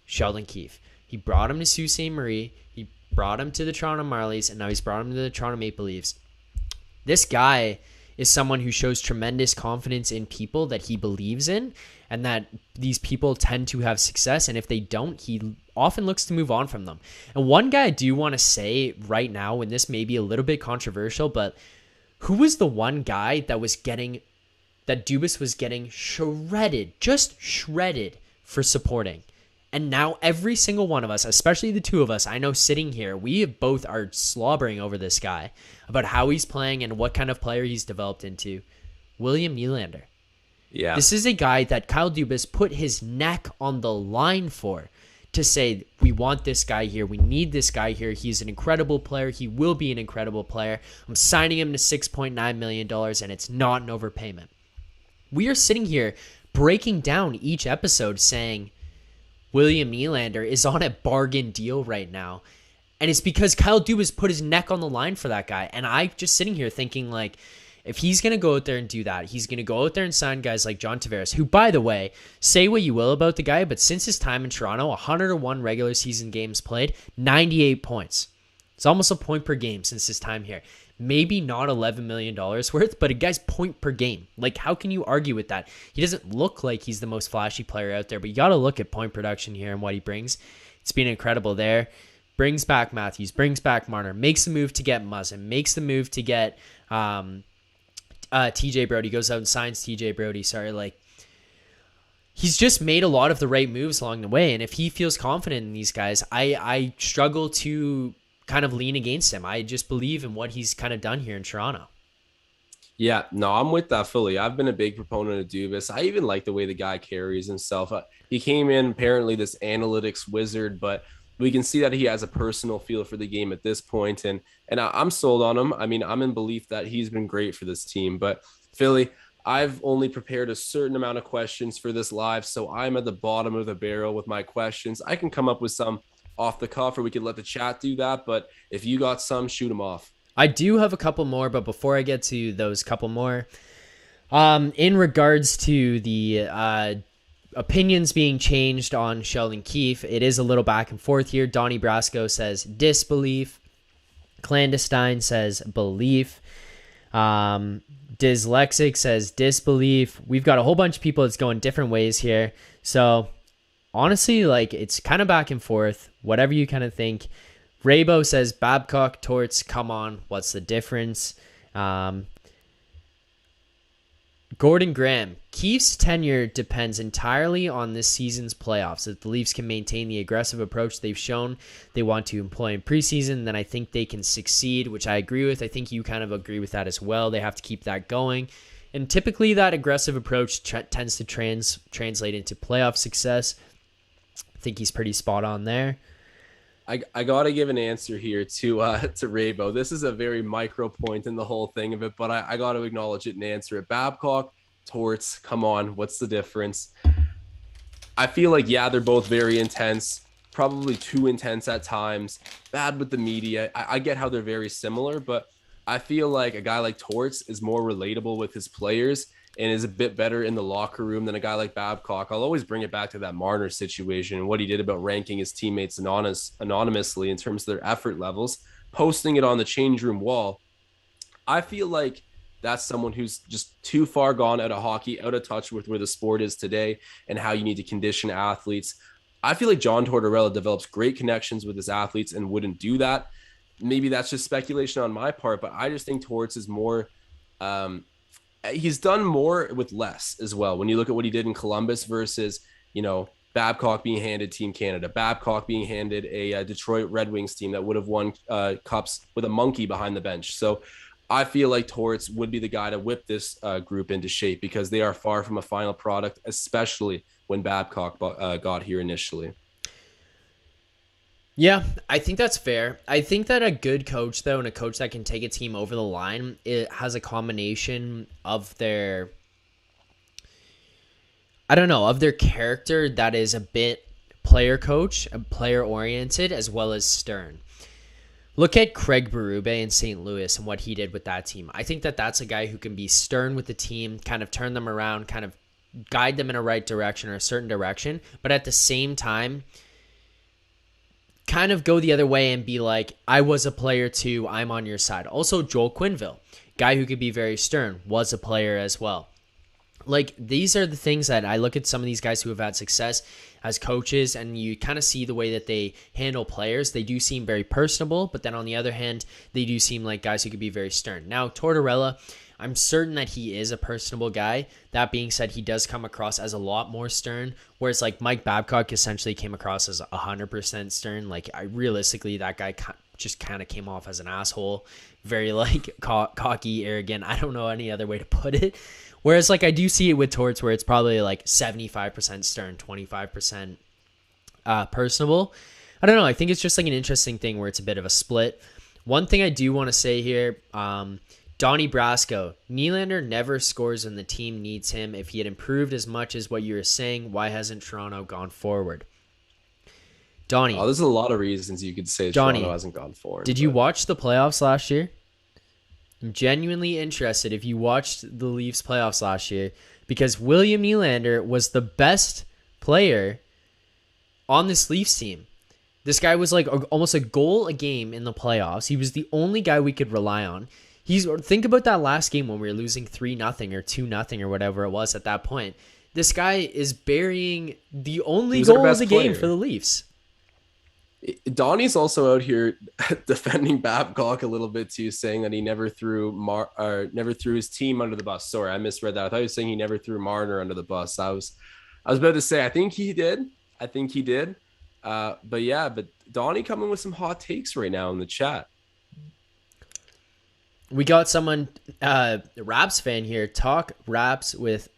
S1: Sheldon Keefe. He brought him to Sault Ste. Marie. He brought him to the Toronto Marlies, and now he's brought him to the Toronto Maple Leafs. This guy is someone who shows tremendous confidence in people that he believes in, and that these people tend to have success, and if they don't, he often looks to move on from them. And one guy I do want to say right now, and this may be a little bit controversial, but who was the one guy that Dubas was getting shredded, just shredded for supporting? And now every single one of us, especially the two of us, I know sitting here, we both are slobbering over this guy about how he's playing and what kind of player he's developed into. William Nylander.
S2: Yeah.
S1: This is a guy that Kyle Dubas put his neck on the line for, to say, we want this guy here. We need this guy here. He's an incredible player. He will be an incredible player. I'm signing him to $6.9 million, and it's not an overpayment. We are sitting here breaking down each episode saying, William Nylander is on a bargain deal right now. And it's because Kyle Dubas put his neck on the line for that guy. And I just sitting here thinking, like, if he's going to go out there and do that, he's going to go out there and sign guys like John Tavares, who, by the way, say what you will about the guy, but since his time in Toronto, 101 regular season games played, 98 points. It's almost a point per game since his time here. Maybe not $11 million worth, but a guy's point per game. Like, how can you argue with that? He doesn't look like he's the most flashy player out there, but you got to look at point production here and what he brings. It's been incredible there. Brings back Matthews, brings back Marner, makes the move to get Muzzin, makes the move to get TJ Brody, goes out and signs TJ Brody. He's just made a lot of the right moves along the way. And if he feels confident in these guys, I struggle to kind of lean against him. I just believe in what he's kind of done here in Toronto.
S2: Yeah, no, I'm with that fully. I've been a big proponent of Dubas. I even like the way the guy carries himself. He came in apparently this analytics wizard, but we can see that he has a personal feel for the game at this point, and I'm sold on him. I mean, I'm in belief that he's been great for this team. But Philly, I've only prepared a certain amount of questions for this live, so I'm at the bottom of the barrel with my questions. I can come up with some off the cuff, or we could let the chat do that. But if you got some, shoot them off.
S1: I do have a couple more, but before I get to those couple more, in regards to the opinions being changed on Sheldon Keefe, it is a little back and forth here. Donnie Brasco says DisbeLeaf. Clandestine says BeLeaf. Dyslexic says DisbeLeaf. We've got a whole bunch of people that's going different ways here. So honestly, like, it's kind of back and forth, whatever you kind of think. Raybo says Babcock, Torts, come on, what's the difference? Gordon Graham, Keefe's tenure depends entirely on this season's playoffs. If the Leafs can maintain the aggressive approach they've shown they want to employ in preseason, then I think they can succeed, which I agree with. I think you kind of agree with that as well. They have to keep that going. And typically that aggressive approach tends to translate into playoff success. I think he's pretty spot on there.
S2: I got to give an answer here to Raybo. This is a very micro point in the whole thing of it, but I got to acknowledge it and answer it. Babcock, Torts, come on, what's the difference? I feel like, yeah, they're both very intense, probably too intense at times, bad with the media. I get how they're very similar, but I feel like a guy like Torts is more relatable with his players and is a bit better in the locker room than a guy like Babcock. I'll always bring it back to that Marner situation and what he did about ranking his teammates anonymously in terms of their effort levels, posting it on the change room wall. I feel like that's someone who's just too far gone out of hockey, out of touch with where the sport is today and how you need to condition athletes. I feel like John Tortorella develops great connections with his athletes and wouldn't do that. Maybe that's just speculation on my part, but I just think Torts is more he's done more with less as well. When you look at what he did in Columbus versus, Babcock being handed Team Canada, Babcock being handed a Detroit Red Wings team that would have won cups with a monkey behind the bench. So I feel like Torts would be the guy to whip this group into shape because they are far from a final product, especially when Babcock got here initially.
S1: Yeah, I think that's fair. I think that a good coach, though, and a coach that can take a team over the line, it has a combination of their, of their character that is a bit player coach, player oriented, as well as stern. Look at Craig Berube in St. Louis and what he did with that team. I think that that's a guy who can be stern with the team, kind of turn them around, kind of guide them in a right direction or a certain direction, but at the same time, kind of go the other way and be like, I was a player too, I'm on your side. Also, Joel Quenneville, guy who could be very stern, was a player as well. Like, these are the things that I look at some of these guys who have had success as coaches, and you kind of see the way that they handle players. They do seem very personable, but then on the other hand, they do seem like guys who could be very stern. Now, Tortorella, I'm certain that he is a personable guy. That being said, he does come across as a lot more stern, whereas like Mike Babcock essentially came across as 100% stern. Like, realistically, that guy just kind of came off as an asshole, very like cocky, arrogant. I don't know any other way to put it. Whereas like I do see it with Torts where it's probably like 75% stern, 25% personable. I don't know. I think it's just like an interesting thing where it's a bit of a split. One thing I do want to say here, Donnie Brasco, Nylander never scores when the team needs him. If he had improved as much as what you were saying, why hasn't Toronto gone forward? Donnie,
S2: There's a lot of reasons you could say Toronto
S1: Johnny,
S2: hasn't gone forward.
S1: did you watch the playoffs last year? I'm genuinely interested if you watched the Leafs playoffs last year because William Nylander was the best player on this Leafs team. This guy was like almost a goal a game in the playoffs. He was the only guy we could rely on. Think about that last game when we were losing 3-0 or 2-0 or whatever it was at that point. This guy is burying the only goal of the game for the Leafs.
S2: Donnie's also out here defending Babcock a little bit too, saying that he never threw his team under the bus. Sorry, I misread that. I thought he was saying he never threw Marner under the bus. I was about to say I think he did. But Donnie coming with some hot takes right now in the chat.
S1: We got someone, Raps fan here, talk Raps with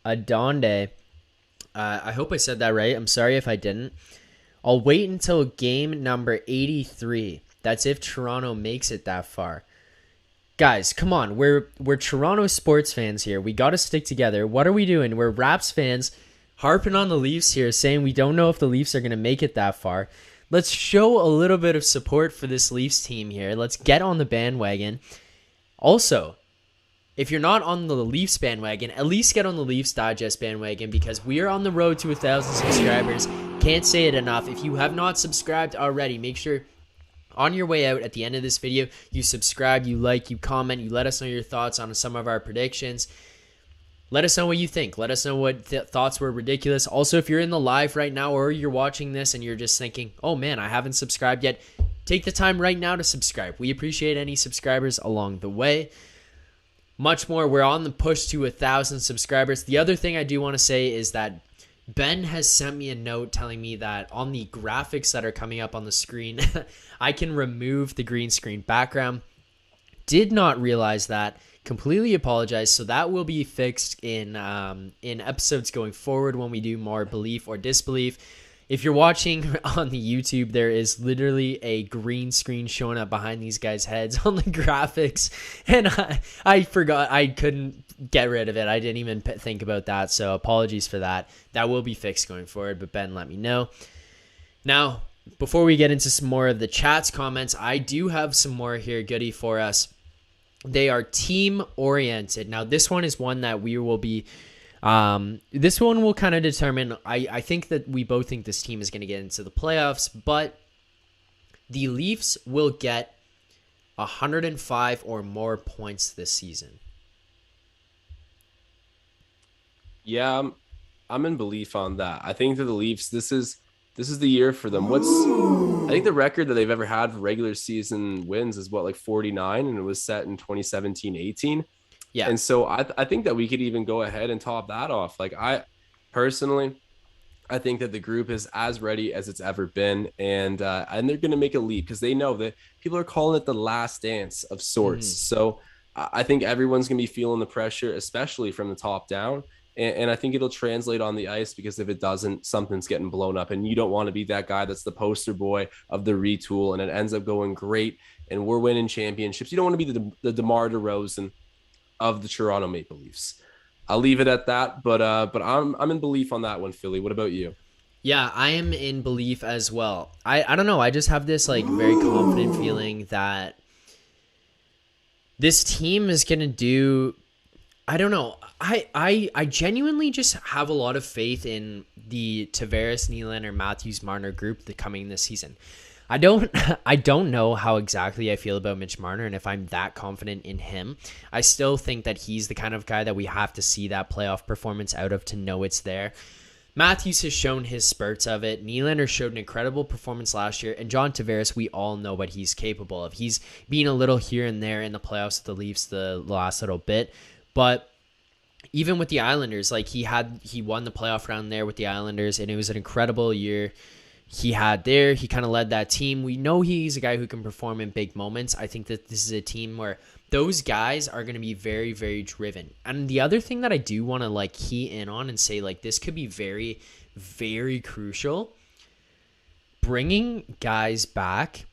S1: Adonde. I hope I said that right. I'm sorry if I didn't. I'll wait until game number 83. That's if Toronto makes it that far. Guys, come on. We're Toronto sports fans here. We got to stick together. What are we doing? We're Raps fans harping on the Leafs here, saying we don't know if the Leafs are going to make it that far. Let's show a little bit of support for this Leafs team here. Let's get on the bandwagon. Also, if you're not on the Leafs bandwagon, at least get on the Leafs Digest bandwagon because we are on the road to 1,000 subscribers. Can't say it enough. If you have not subscribed already, make sure on your way out at the end of this video, you subscribe, you like, you comment, you let us know your thoughts on some of our predictions. Let us know what you think. Let us know what thoughts were ridiculous. Also, if you're in the live right now or you're watching this and you're just thinking, oh man, I haven't subscribed yet, take the time right now to subscribe. We appreciate any subscribers along the way. Much more, we're on the push to 1,000 subscribers. The other thing I do want to say is that Ben has sent me a note telling me that on the graphics that are coming up on the screen, I can remove the green screen background. Did not realize that. Completely apologize. So that will be fixed in episodes going forward when we do more BeLeaf or DisbeLeaf. If you're watching on the YouTube, there is literally a green screen showing up behind these guys' heads on the graphics. And I forgot. I couldn't get rid of it. I didn't even think about that. So apologies for that. That will be fixed going forward. But Ben, let me know. Now, before we get into some more of the chat's comments, I do have some more here goodie for us. They are team oriented. Now, this one is one that we will be... this one will kind of determine, I think that we both think this team is going to get into the playoffs, but the Leafs will get 105 or more points this season.
S2: Yeah, I'm in BeLeaf on that. I think that the Leafs, this is the year for them. I think the record that they've ever had for regular season wins is like 49, and it was set in 2017-18.
S1: Yeah.
S2: And so I think that we could even go ahead and top that off. Like I think that the group is as ready as it's ever been, and they're going to make a leap because they know that people are calling it the last dance of sorts. So I think everyone's going to be feeling the pressure, especially from the top down. And I think it'll translate on the ice because if it doesn't, something's getting blown up, and you don't want to be that guy that's the poster boy of the retool, and it ends up going great and we're winning championships. You don't want to be the DeMar DeRozan of the Toronto Maple Leafs. I'll leave it at that, but I'm in BeLeaf on that one, Philly. What about you?
S1: Yeah, I am in BeLeaf as well. I don't know. I just have this like very confident feeling that this team is going to do, I don't know. I genuinely just have a lot of faith in the Tavares, Nylander, Matthews, Marner group that coming this season. I don't know how exactly I feel about Mitch Marner and if I'm that confident in him. I still think that he's the kind of guy that we have to see that playoff performance out of to know it's there. Matthews has shown his spurts of it. Nylander showed an incredible performance last year. And John Tavares, we all know what he's capable of. He's been a little here and there in the playoffs with the Leafs the last little bit. But even with the Islanders, like he won the playoff round there with the Islanders, and it was an incredible year he had there. He kind of led that team. We know he's a guy who can perform in big moments. I think that this is a team where those guys are going to be very, very driven. And the other thing that I do want to like key in on and say like this could be very, very crucial, bringing guys back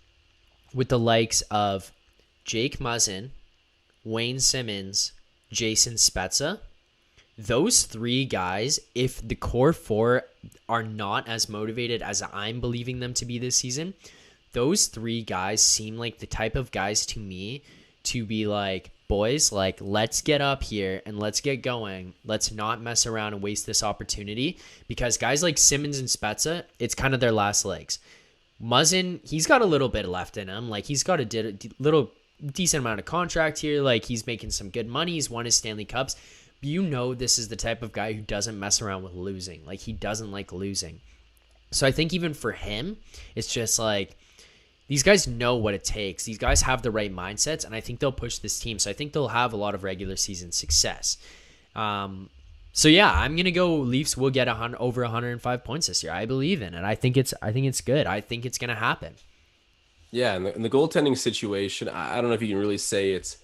S1: with the likes of Jake Muzzin, Wayne Simmons, Jason Spezza. Those three guys, if the core four are not as motivated as I'm believing them to be this season. Those three guys seem like the type of guys to me to be like, boys, like, let's get up here and let's get going. Let's not mess around and waste this opportunity, because guys like Simmons and Spezza, it's kind of their last legs. Muzzin, he's got a little bit left in him. Like, he's got a little decent amount of contract here. Like, he's making some good money. He's won his Stanley Cups. You know, this is the type of guy who doesn't mess around with losing. Like, he doesn't like losing. So I think even for him, it's just like, these guys know what it takes. These guys have the right mindsets, and I think they'll push this team. So I think they'll have a lot of regular season success. So yeah, I'm gonna go Leafs will get over 105 points this year. I believe in it. I think it's good. I think it's gonna happen.
S2: Yeah, and the goaltending situation, I don't know if you can really say it's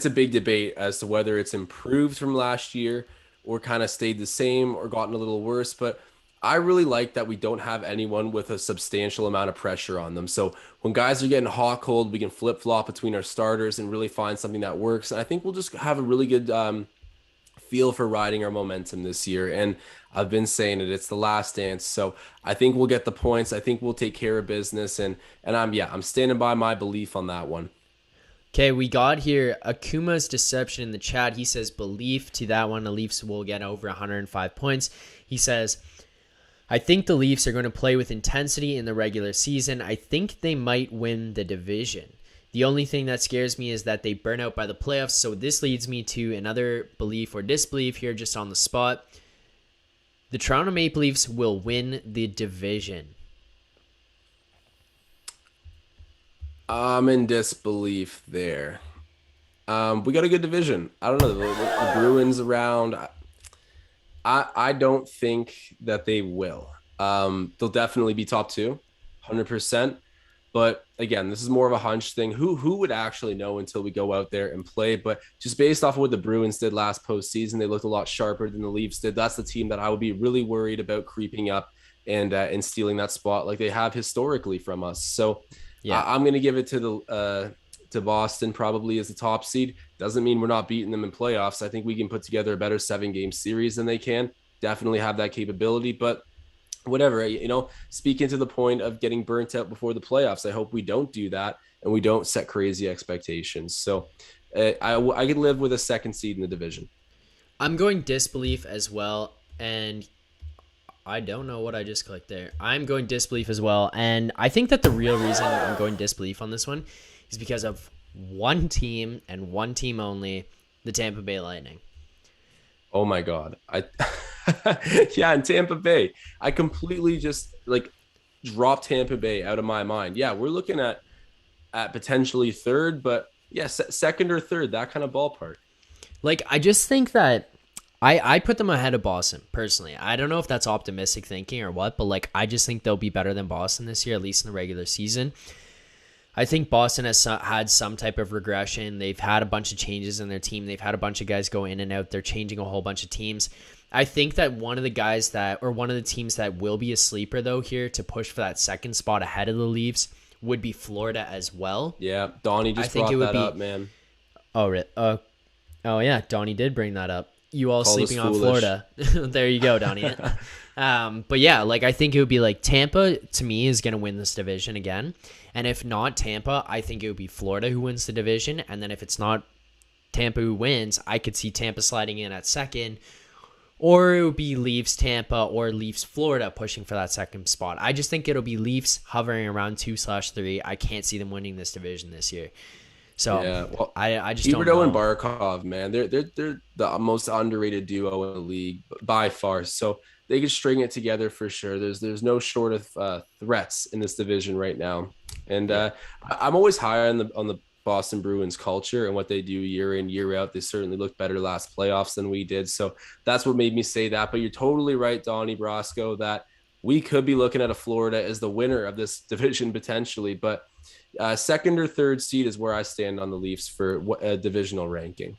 S2: a big debate as to whether it's improved from last year or kind of stayed the same or gotten a little worse. But I really like that we don't have anyone with a substantial amount of pressure on them. So when guys are getting hot, cold, we can flip flop between our starters and really find something that works. And I think we'll just have a really good feel for riding our momentum this year. And I've been saying it, it's the last dance. So I think we'll get the points. I think we'll take care of business. And I'm standing by my belief on that one.
S1: Okay, we got here Akuma's Deception in the chat. He says belief to that one. The Leafs will get over 105 points. He says, I think the Leafs are going to play with intensity in the regular season. I think they might win the division. The only thing that scares me is that they burn out by the playoffs. So this leads me to another belief or disbelief here just on the spot. The Toronto Maple Leafs will win the division.
S2: I'm in disbelief there. We got a good division. I don't know. The Bruins around. I don't think that they will. They'll definitely be top two, 100%. But again, this is more of a hunch thing. Who would actually know until we go out there and play? But just based off of what the Bruins did last postseason, they looked a lot sharper than the Leafs did. That's the team that I would be really worried about creeping up and stealing that spot like they have historically from us. So yeah, I'm going to give it to Boston probably as the top seed. Doesn't mean we're not beating them in playoffs. I think we can put together a better 7-game series than they can. Definitely have that capability, but whatever, speaking to the point of getting burnt out before the playoffs, I hope we don't do that and we don't set crazy expectations. So I could live with a second seed in the division.
S1: I'm going disbelief as well, and I don't know what I just clicked there. I'm going disbelief as well, and I think that the real reason I'm going disbelief on this one is because of one team and one team only, the Tampa Bay Lightning.
S2: Oh my God. Yeah, in Tampa Bay, I completely just dropped Tampa Bay out of my mind. Yeah, we're looking at potentially third, but yes, second or third, that kind of ballpark.
S1: Like, I just think that I put them ahead of Boston, personally. I don't know if that's optimistic thinking or what, but I just think they'll be better than Boston this year, at least in the regular season. I think Boston has had some type of regression. They've had a bunch of changes in their team. They've had a bunch of guys go in and out. They're changing a whole bunch of teams. I think that one of the teams that will be a sleeper, though, here to push for that second spot ahead of the Leafs would be Florida as well.
S2: Yeah, Donnie just brought that up, man.
S1: Oh, yeah, Donnie did bring that up. You all sleeping on Florida. There you go, Donnie. But yeah, I think it would be Tampa, to me, is going to win this division again. And if not Tampa, I think it would be Florida who wins the division. And then if it's not Tampa who wins, I could see Tampa sliding in at second. Or it would be Leafs Tampa or Leafs Florida pushing for that second spot. I just think it'll be Leafs hovering around 2/3. I can't see them winning this division this year. So yeah, well, I just don't know.
S2: Huberdeau and Barkov, man, they're the most underrated duo in the league by far. So they can string it together for sure. There's no short of threats in this division right now. And I'm always high on the Boston Bruins culture and what they do year in, year out. They certainly looked better last playoffs than we did. So that's what made me say that. But you're totally right, Donnie Brasco, that we could be looking at a Florida as the winner of this division potentially. But second or third seed is where I stand on the Leafs for a divisional ranking.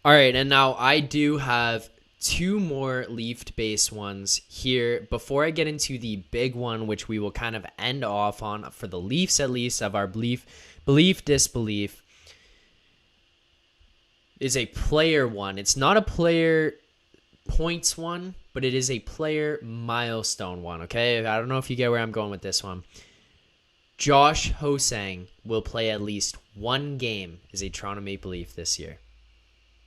S1: All right, and now I do have two more Leaf-based ones here. Before I get into the big one, which we will kind of end off on for the Leafs at least, of our belief, disbelief, is a player one. It's not a player points one, but it is a player milestone one, okay? I don't know if you get where I'm going with this one. Josh Hosang will play at least one game as a Toronto Maple Leaf this year.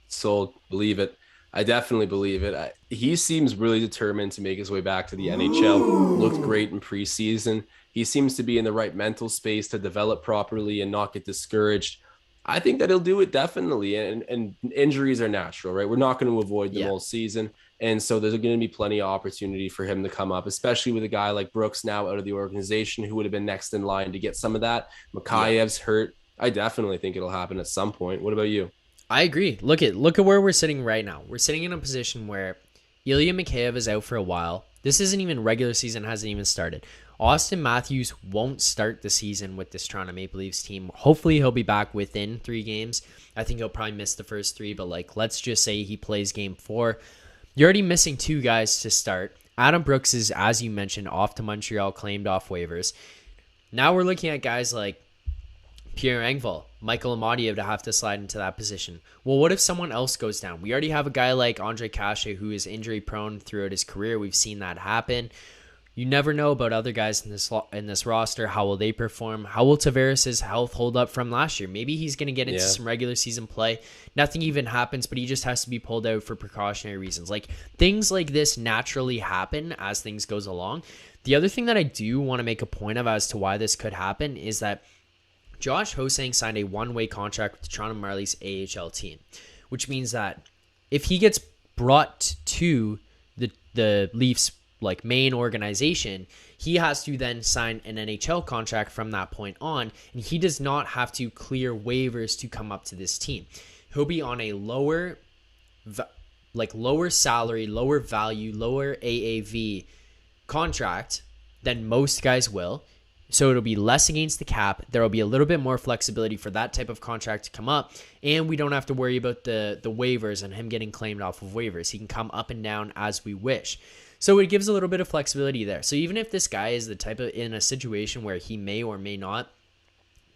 S2: Sold. Believe it. I definitely believe it. He seems really determined to make his way back to the NHL. Looked great in preseason. He seems to be in the right mental space to develop properly and not get discouraged. I think that he'll do it definitely. And injuries are natural, right? We're not going to avoid them all season. And so there's going to be plenty of opportunity for him to come up, especially with a guy like Brooks now out of the organization who would have been next in line to get some of that. Makhayev's hurt. I definitely think it'll happen at some point. What about you?
S1: I agree. Look at where we're sitting right now. We're sitting in a position where Ilya Mikheyev is out for a while. This isn't even regular season, hasn't even started. Austin Matthews won't start the season with this Toronto Maple Leafs team. Hopefully he'll be back within 3 games. I think he'll probably miss the first 3, but let's just say he plays game 4. You're already missing 2 guys to start. Adam Brooks is, as you mentioned, off to Montreal, claimed off waivers. Now we're looking at guys like Pierre Engvall, Michael Amadiev to have to slide into that position. Well, what if someone else goes down? We already have a guy like Andre Kashe who is injury prone throughout his career. We've seen that happen. You never know about other guys in this roster. How will they perform? How will Tavares' health hold up from last year? Maybe he's going to get into some regular season play. Nothing even happens, but he just has to be pulled out for precautionary reasons. Things like this naturally happen as things goes along. The other thing that I do want to make a point of as to why this could happen is that Josh Hosang signed a one-way contract with the Toronto Marlies AHL team, which means that if he gets brought to the Leafs main organization, he has to then sign an NHL contract from that point on, and he does not have to clear waivers to come up to this team. He'll be on a lower salary, lower value, lower AAV contract than most guys will. So it'll be less against the cap. There will be a little bit more flexibility for that type of contract to come up. And we don't have to worry about the waivers and him getting claimed off of waivers. He can come up and down as we wish. So it gives a little bit of flexibility there. So even if this guy is the type of in a situation where he may or may not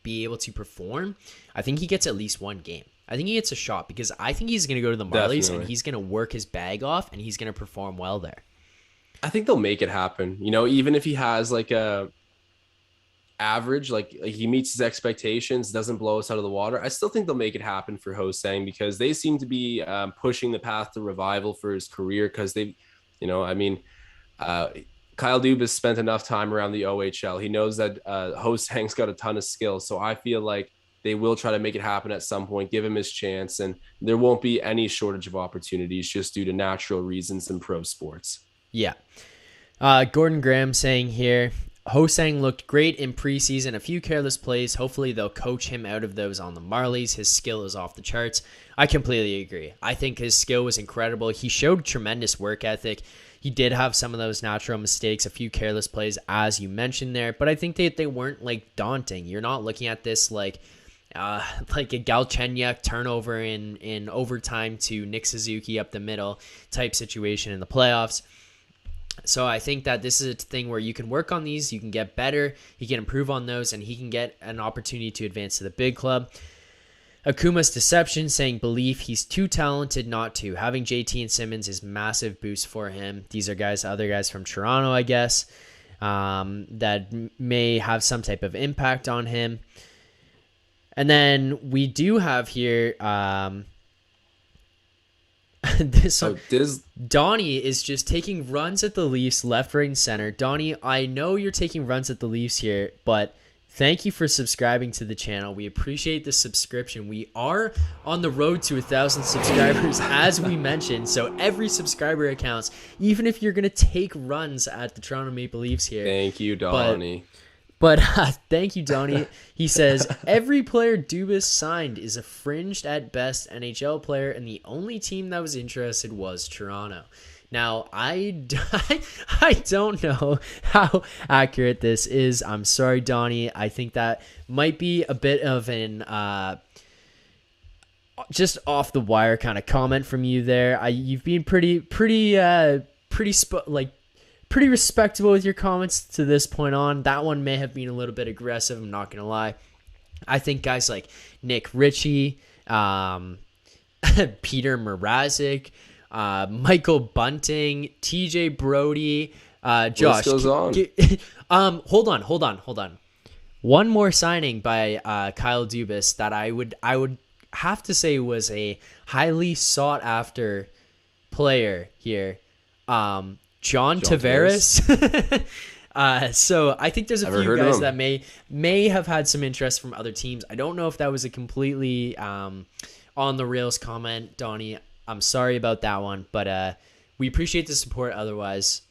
S1: be able to perform, I think he gets at least one game. I think he gets a shot because I think he's going to go to the Marlies and he's going to work his bag off and he's going to perform well there.
S2: I think they'll make it happen. Even if he has a average, he meets his expectations, doesn't blow us out of the water, I still think they'll make it happen for Hosang because they seem to be pushing the path to revival for his career because they, Kyle Dubas spent enough time around the OHL. He knows that Hosang's got a ton of skill. So I feel like they will try to make it happen at some point, give him his chance, and there won't be any shortage of opportunities just due to natural reasons in pro sports.
S1: Yeah. Gordon Graham saying here, Hosang looked great in preseason, a few careless plays. Hopefully they'll coach him out of those on the Marlies. His skill is off the charts. I completely agree. I think his skill was incredible. He showed tremendous work ethic. He did have some of those natural mistakes, a few careless plays, as you mentioned there, but I think they weren't daunting. You're not looking at this like a Galchenyuk turnover in overtime to Nick Suzuki up the middle type situation in the playoffs. So I think that this is a thing where you can work on these, you can get better, he can improve on those, and he can get an opportunity to advance to the big club. Akuma's Deception saying, BeLeaf, he's too talented not to. Having JT and Simmons is massive boost for him. These are other guys from Toronto, I guess, that may have some type of impact on him. And then we do have here... Donnie is just taking runs at the Leafs left, right, and center. Donnie, I know you're taking runs at the Leafs here, but thank you for subscribing to the channel. We appreciate the subscription. We are on the road to 1,000 subscribers, as we mentioned, so every subscriber counts, even if you're going to take runs at the Toronto Maple Leafs here.
S2: Thank you, Donnie.
S1: But thank you, Donnie. He says, every player Dubas signed is a fringed at best NHL player, and the only team that was interested was Toronto. Now, I don't know how accurate this is. I'm sorry, Donnie. I think that might be a bit of an just off the wire kind of comment from you there. You've been pretty respectable with your comments to this point on. That one may have been a little bit aggressive, I'm not going to lie. I think guys like Nick Ritchie, Peter Mrazek, Michael Bunting, TJ Brody,
S2: List
S1: Josh.
S2: goes on.
S1: Hold on. One more signing by Kyle Dubas that I would have to say was a highly sought after player here. John Tavares. So I think there's a
S2: Never
S1: few
S2: heard of
S1: guys
S2: him.
S1: that may have had some interest from other teams. I don't know if that was a completely on the rails comment, Donnie. I'm sorry about that one, but we appreciate the support otherwise.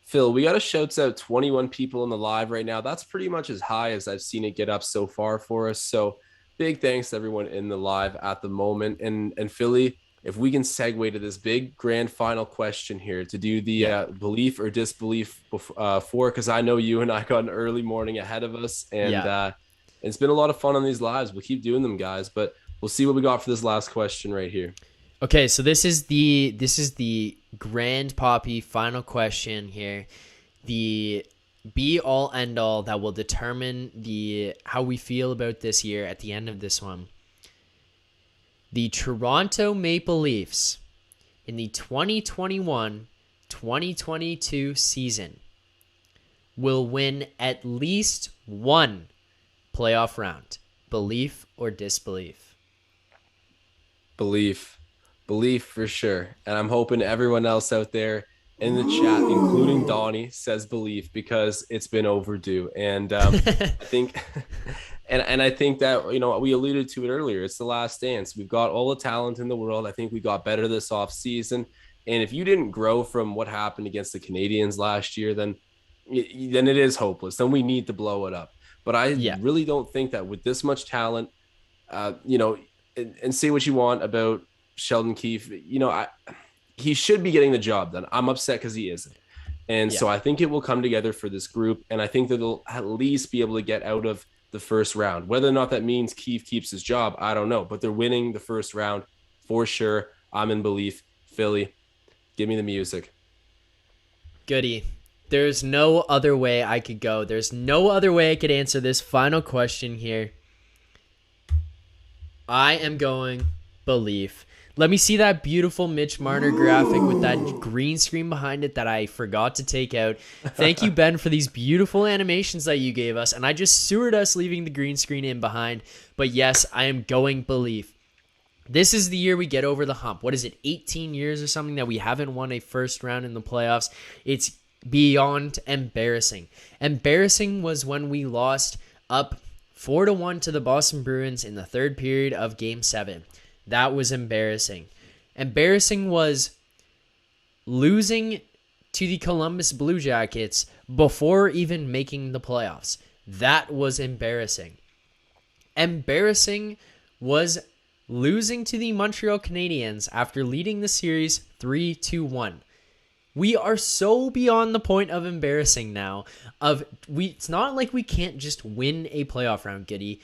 S2: Phil, we got to shout out 21 people in the live right now. That's pretty much as high as I've seen it get up so far for us. So big thanks to everyone in the live at the moment. And Philly, if we can segue to this big grand final question here to do the belief or disbelief for, because I know you and I got an early morning ahead of us, and it's been a lot of fun on these lives. We'll keep doing them, guys, but we'll see what we got for this last question right here.
S1: Okay, so this is the grand poppy final question here, the be all end all that will determine how we feel about this year at the end of this one. The Toronto Maple Leafs in the 2021-2022 season will win at least one playoff round. Belief or disbelief?
S2: Belief for sure. And I'm hoping everyone else out there in the chat, including Donnie, says belief, because it's been overdue. And I think and I think that, we alluded to it earlier. It's the last dance. We've got all the talent in the world. I think we got better this offseason. And if you didn't grow from what happened against the Canadians last year, then it is hopeless. Then we need to blow it up. But I really don't think that with this much talent, and say what you want about Sheldon Keefe, he should be getting the job done. I'm upset because he isn't. And so I think it will come together for this group. And I think that they'll at least be able to get out of the first round. Whether or not that means Keefe keeps his job, I don't know. But they're winning the first round for sure. I'm in belief. Philly, give me the music.
S1: Goody. There's no other way I could go. There's no other way I could answer this final question here. I am going belief. Let me see that beautiful Mitch Marner graphic with that green screen behind it that I forgot to take out. Thank you, Ben, for these beautiful animations that you gave us. And I just sewered us leaving the green screen in behind. But yes, I am going belief. This is the year we get over the hump. What is it, 18 years or something that we haven't won a first round in the playoffs? It's beyond embarrassing. Embarrassing was when we lost up 4-1 to the Boston Bruins in the third period of Game 7. That was embarrassing. Embarrassing was losing to the Columbus Blue Jackets before even making the playoffs. That was embarrassing. Embarrassing was losing to the Montreal Canadiens after leading the series 3-1. We are so beyond the point of embarrassing now. It's not like we can't just win a playoff round, Giddy.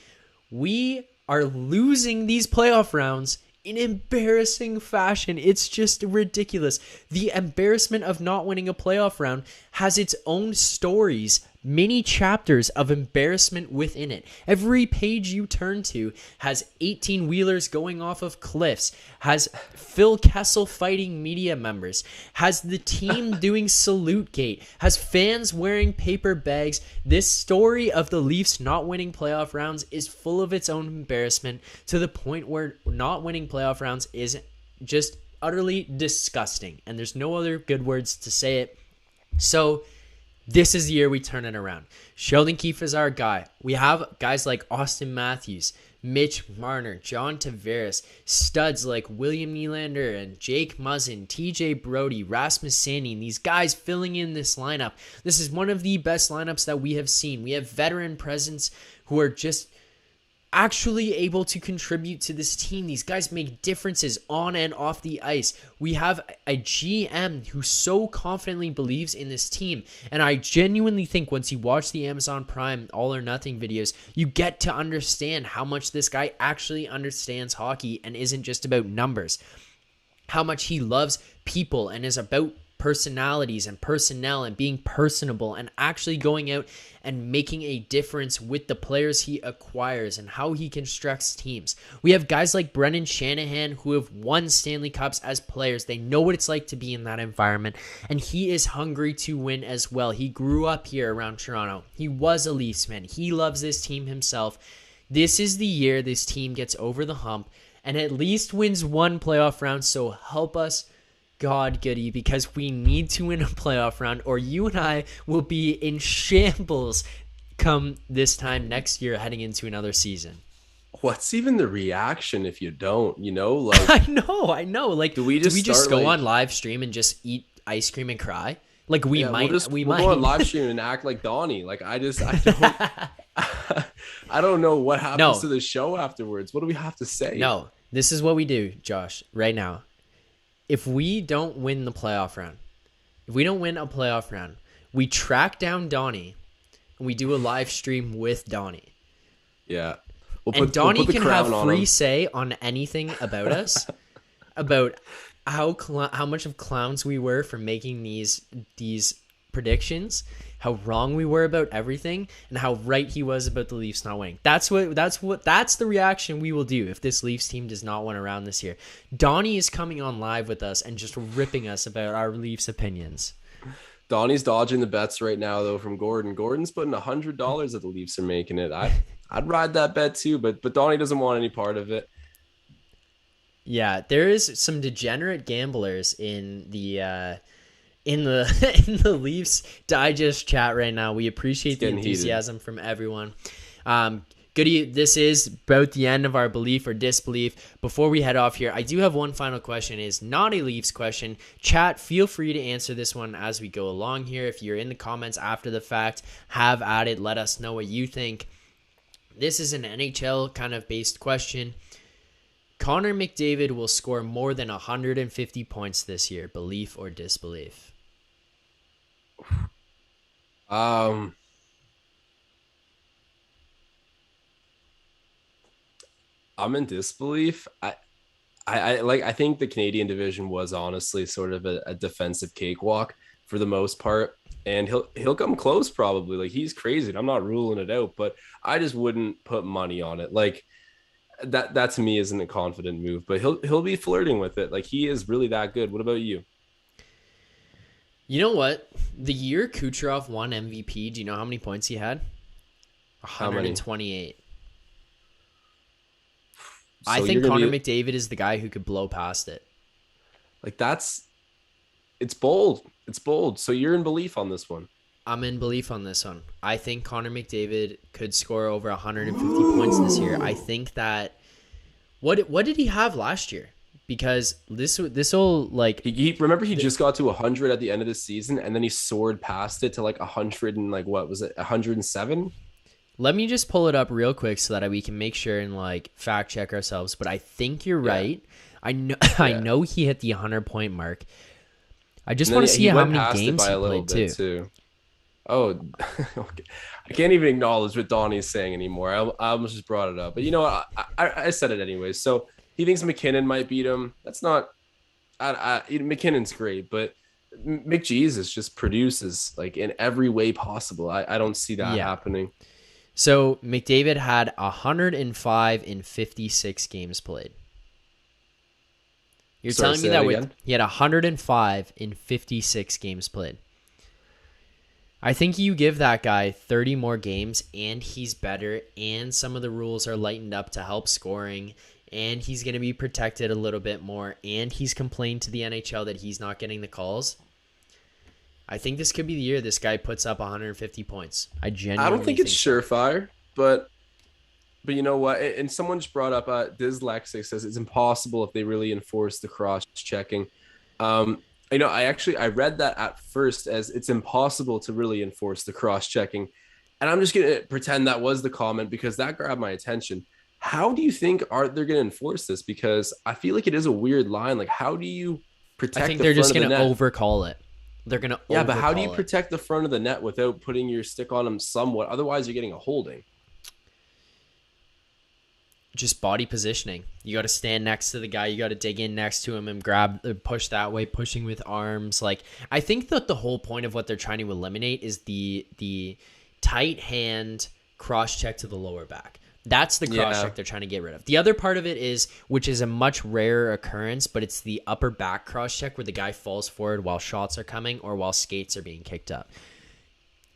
S1: We are losing these playoff rounds in embarrassing fashion. It's just ridiculous. The embarrassment of not winning a playoff round has its own stories, many chapters of embarrassment within it. Every page you turn to has 18-wheelers going off of cliffs, has Phil Kessel fighting media members, has the team doing salute gate, has fans wearing paper bags. This story of the Leafs not winning playoff rounds is full of its own embarrassment, to the point where not winning playoff rounds is just utterly disgusting, and there's no other good words to say it. So this is the year we turn it around. Sheldon Keefe is our guy. We have guys like Austin Matthews, Mitch Marner, John Tavares, studs like William Nylander and Jake Muzzin, TJ Brody, Rasmus Sandin, these guys filling in this lineup. This is one of the best lineups that we have seen. We have veteran presence who are just actually able to contribute to this team. These guys make differences on and off the ice. We have a GM who so confidently believes in this team, and I genuinely think once you watch the Amazon Prime All or Nothing videos, you get to understand how much this guy actually understands hockey and isn't just about numbers. How much he loves people and is about personalities and personnel and being personable and actually going out and making a difference with the players he acquires and how he constructs teams. We have guys like Brendan Shanahan who have won Stanley Cups as players. They know what it's like to be in that environment, and he is hungry to win as well. He grew up here around Toronto. He was a Leafs fan. He loves this team himself. This is the year this team gets over the hump and at least wins one playoff round, so help us God, Goody, because we need to win a playoff round or you and I will be in shambles come this time next year heading into another season.
S2: What's even the reaction if you don't, like
S1: I know. Like, do we just go on live stream and just eat ice cream and cry? Like we might
S2: we'll go on live stream and act like Donnie. Like I don't I don't know what happens to the show afterwards. What do we have to say?
S1: No, this is what we do, Josh, right now. If we don't win the playoff round, if we don't win a playoff round, we track down Donnie and we do a live stream with Donnie.
S2: Yeah.
S1: And Donnie can have free say on anything about us, about how much of clowns we were for making these predictions, how wrong we were about everything, and how right he was about the Leafs not winning. That's the reaction we will do if this Leafs team does not win a round this year. Donnie is coming on live with us and just ripping us about our Leafs opinions.
S2: Donnie's dodging the bets right now though from Gordon. Gordon's putting $100 that the Leafs are making it. I'd ride that bet too, but Donnie doesn't want any part of it.
S1: Yeah, there is some degenerate gamblers in the in the Leafs Digest chat right now. We appreciate the enthusiasm from everyone. Goody, this is about the end of our BeLeaf or DisbeLeaf. Before we head off here, I do have one final question. It is not a Leafs question. Chat, feel free to answer this one as we go along here. If you're in the comments after the fact, have at it. Let us know what you think. This is an NHL kind of based question. Connor McDavid will score more than 150 points this year. BeLeaf or DisbeLeaf?
S2: I'm in DisbeLeaf. I think the Canadian division was honestly sort of a defensive cakewalk for the most part, and he'll come close probably. Like he's crazy, and I'm not ruling it out, but I just wouldn't put money on it. Like that to me isn't a confident move, but he'll be flirting with it. Like he is really that good. What about you?
S1: You know what? The year Kucherov won MVP, do you know how many points he had? 128. So I think Connor McDavid is the guy who could blow past it.
S2: Like it's bold. It's bold. So you're in BeLeaf on this one.
S1: I'm in BeLeaf on this one. I think Connor McDavid could score over 150 points this year. I think that what did he have last year? Because this will like
S2: he just got to 100 at the end of the season, and then he soared past it to like 100 and like what was it 107?
S1: Let me just pull it up real quick so that we can make sure and like fact check ourselves. But I think you're right. I know he hit the 100-point mark. I just want to see how many games he played too.
S2: Oh, okay. I can't even acknowledge what Donnie's saying anymore. I almost just brought it up, but you know what? I said it anyways. So he thinks McKinnon might beat him. That's not. McKinnon's great, but McJesus just produces like in every way possible. I don't see that happening.
S1: So McDavid had 105 in 56 games played. You're telling me that he had 105 in 56 games played. I think you give that guy 30 more games and he's better, and some of the rules are lightened up to help scoring, and he's going to be protected a little bit more, and he's complained to the NHL that he's not getting the calls. I think this could be the year this guy puts up 150 points. I don't think
S2: it's surefire, but you know what? And someone just brought up Dyslexic says it's impossible if they really enforce the cross-checking. I read that at first as it's impossible to really enforce the cross-checking. And I'm just going to pretend that was the comment because that grabbed my attention. How do you think they're going to enforce this? Because I feel like it is a weird line. Like, how do you protect?
S1: I think they're just going to overcall it. They're going to
S2: but how do you protect the front of the net without putting your stick on them somewhat? Otherwise, you're getting a holding.
S1: just body positioning. You got to stand next to the guy. You got to dig in next to him and grab, push that way, pushing with arms. Like, I think that the whole point of what they're trying to eliminate is the tight hand cross check to the lower back. That's the cross check they're trying to get rid of. The other part of it is, which is a much rarer occurrence, but it's the upper back cross check where the guy falls forward while shots are coming or while skates are being kicked up.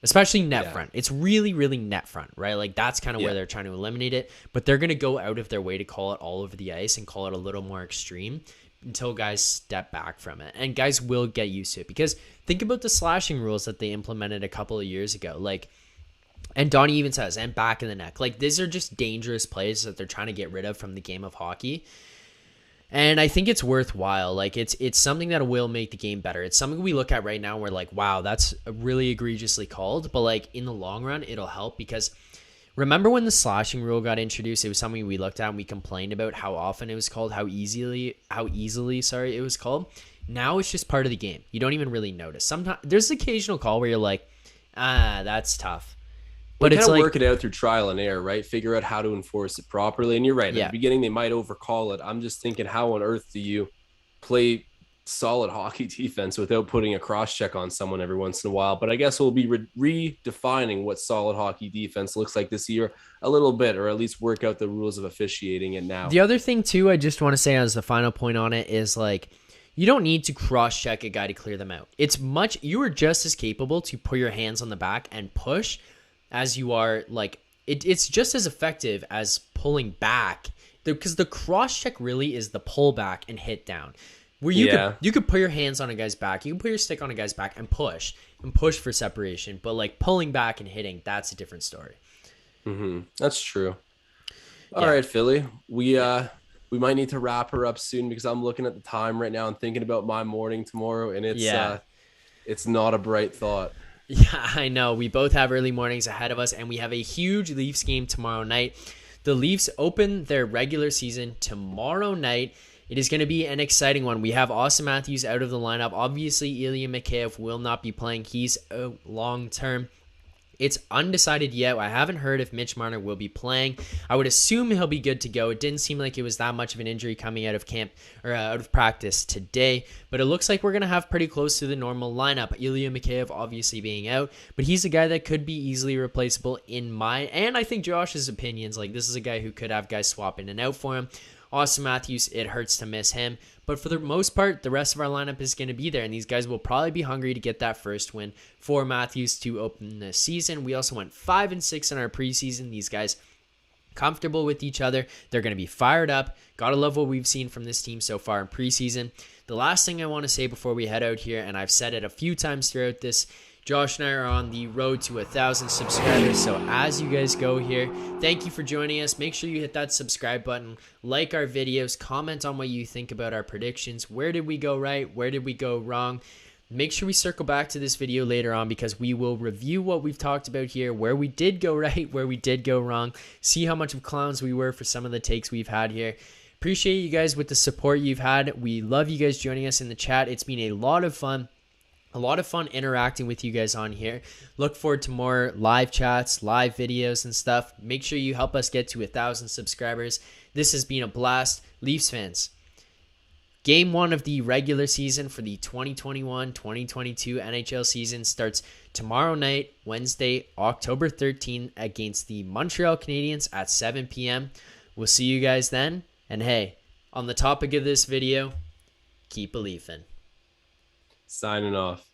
S1: Especially net front. It's really, really net front, right? Like, that's kind of where they're trying to eliminate it. But they're going to go out of their way to call it all over the ice and call it a little more extreme until guys step back from it. And guys will get used to it. Because think about the slashing rules that they implemented a couple of years ago. Like, and Donnie even says, and back in the neck. Like, these are just dangerous plays that they're trying to get rid of from the game of hockey. And I think it's worthwhile. Like, it's something that will make the game better. It's something we look at right now and we're like, wow, that's really egregiously called. But, like, in the long run, it'll help because remember when the slashing rule got introduced, it was something we looked at and we complained about how often it was called, how easily it was called. Now it's just part of the game. You don't even really notice. Sometimes there's an occasional call where you're like, that's tough.
S2: But it's like, work it out through trial and error, right? Figure out how to enforce it properly. And you're right. At the beginning, they might overcall it. I'm just thinking, how on earth do you play solid hockey defense without putting a cross check on someone every once in a while? But I guess we'll be redefining what solid hockey defense looks like this year a little bit, or at least work out the rules of officiating it now.
S1: The other thing, too, I just want to say as the final point on it is, like, you don't need to cross check a guy to clear them out. You are just as capable to put your hands on the back and push as you are, like, it's just as effective as pulling back, because the cross check really is the pull back and hit down, where you could put your hands on a guy's back, you can put your stick on a guy's back and push for separation, but like pulling back and hitting, that's a different story.
S2: That's true. All right, Philly, we might need to wrap her up soon because I'm looking at the time right now and thinking about my morning tomorrow, and it's not a bright thought.
S1: Yeah, I know. We both have early mornings ahead of us, and we have a huge Leafs game tomorrow night. The Leafs open their regular season tomorrow night. It is going to be an exciting one. We have Austin Matthews out of the lineup. Obviously, Ilya Mikheyev will not be playing. He's out long-term. It's undecided yet. I haven't heard if Mitch Marner will be playing. I would assume he'll be good to go. It didn't seem like it was that much of an injury coming out of camp or out of practice today, but it looks like we're going to have pretty close to the normal lineup. Ilya Mikheyev obviously being out, but he's a guy that could be easily replaceable in my, and I think Josh's opinions. Like, this is a guy who could have guys swap in and out for him. Austin Matthews, it hurts to miss him. But for the most part, the rest of our lineup is going to be there, and these guys will probably be hungry to get that first win for Matthews to open the season. We also went 5-6 in our preseason. These guys comfortable with each other. They're going to be fired up. Gotta love what we've seen from this team so far in preseason. The last thing I want to say before we head out here, and I've said it a few times throughout this, Josh and I are on the road to 1,000 subscribers, so as you guys go here, thank you for joining us. Make sure you hit that subscribe button, like our videos, comment on what you think about our predictions. Where did we go right? Where did we go wrong? Make sure we circle back to this video later on because we will review what we've talked about here, where we did go right, where we did go wrong, see how much of clowns we were for some of the takes we've had here. Appreciate you guys with the support you've had. We love you guys joining us in the chat. It's been a lot of fun. A lot of fun interacting with you guys on here. Look forward to more live chats, live videos and stuff. Make sure you help us get to 1,000 subscribers. This has been a blast. Leafs fans, Game 1 of the regular season for the 2021-2022 NHL season starts tomorrow night, Wednesday, October 13th against the Montreal Canadiens at 7 p.m. We'll see you guys then. And hey, on the topic of this video, keep believing.
S2: Signing off.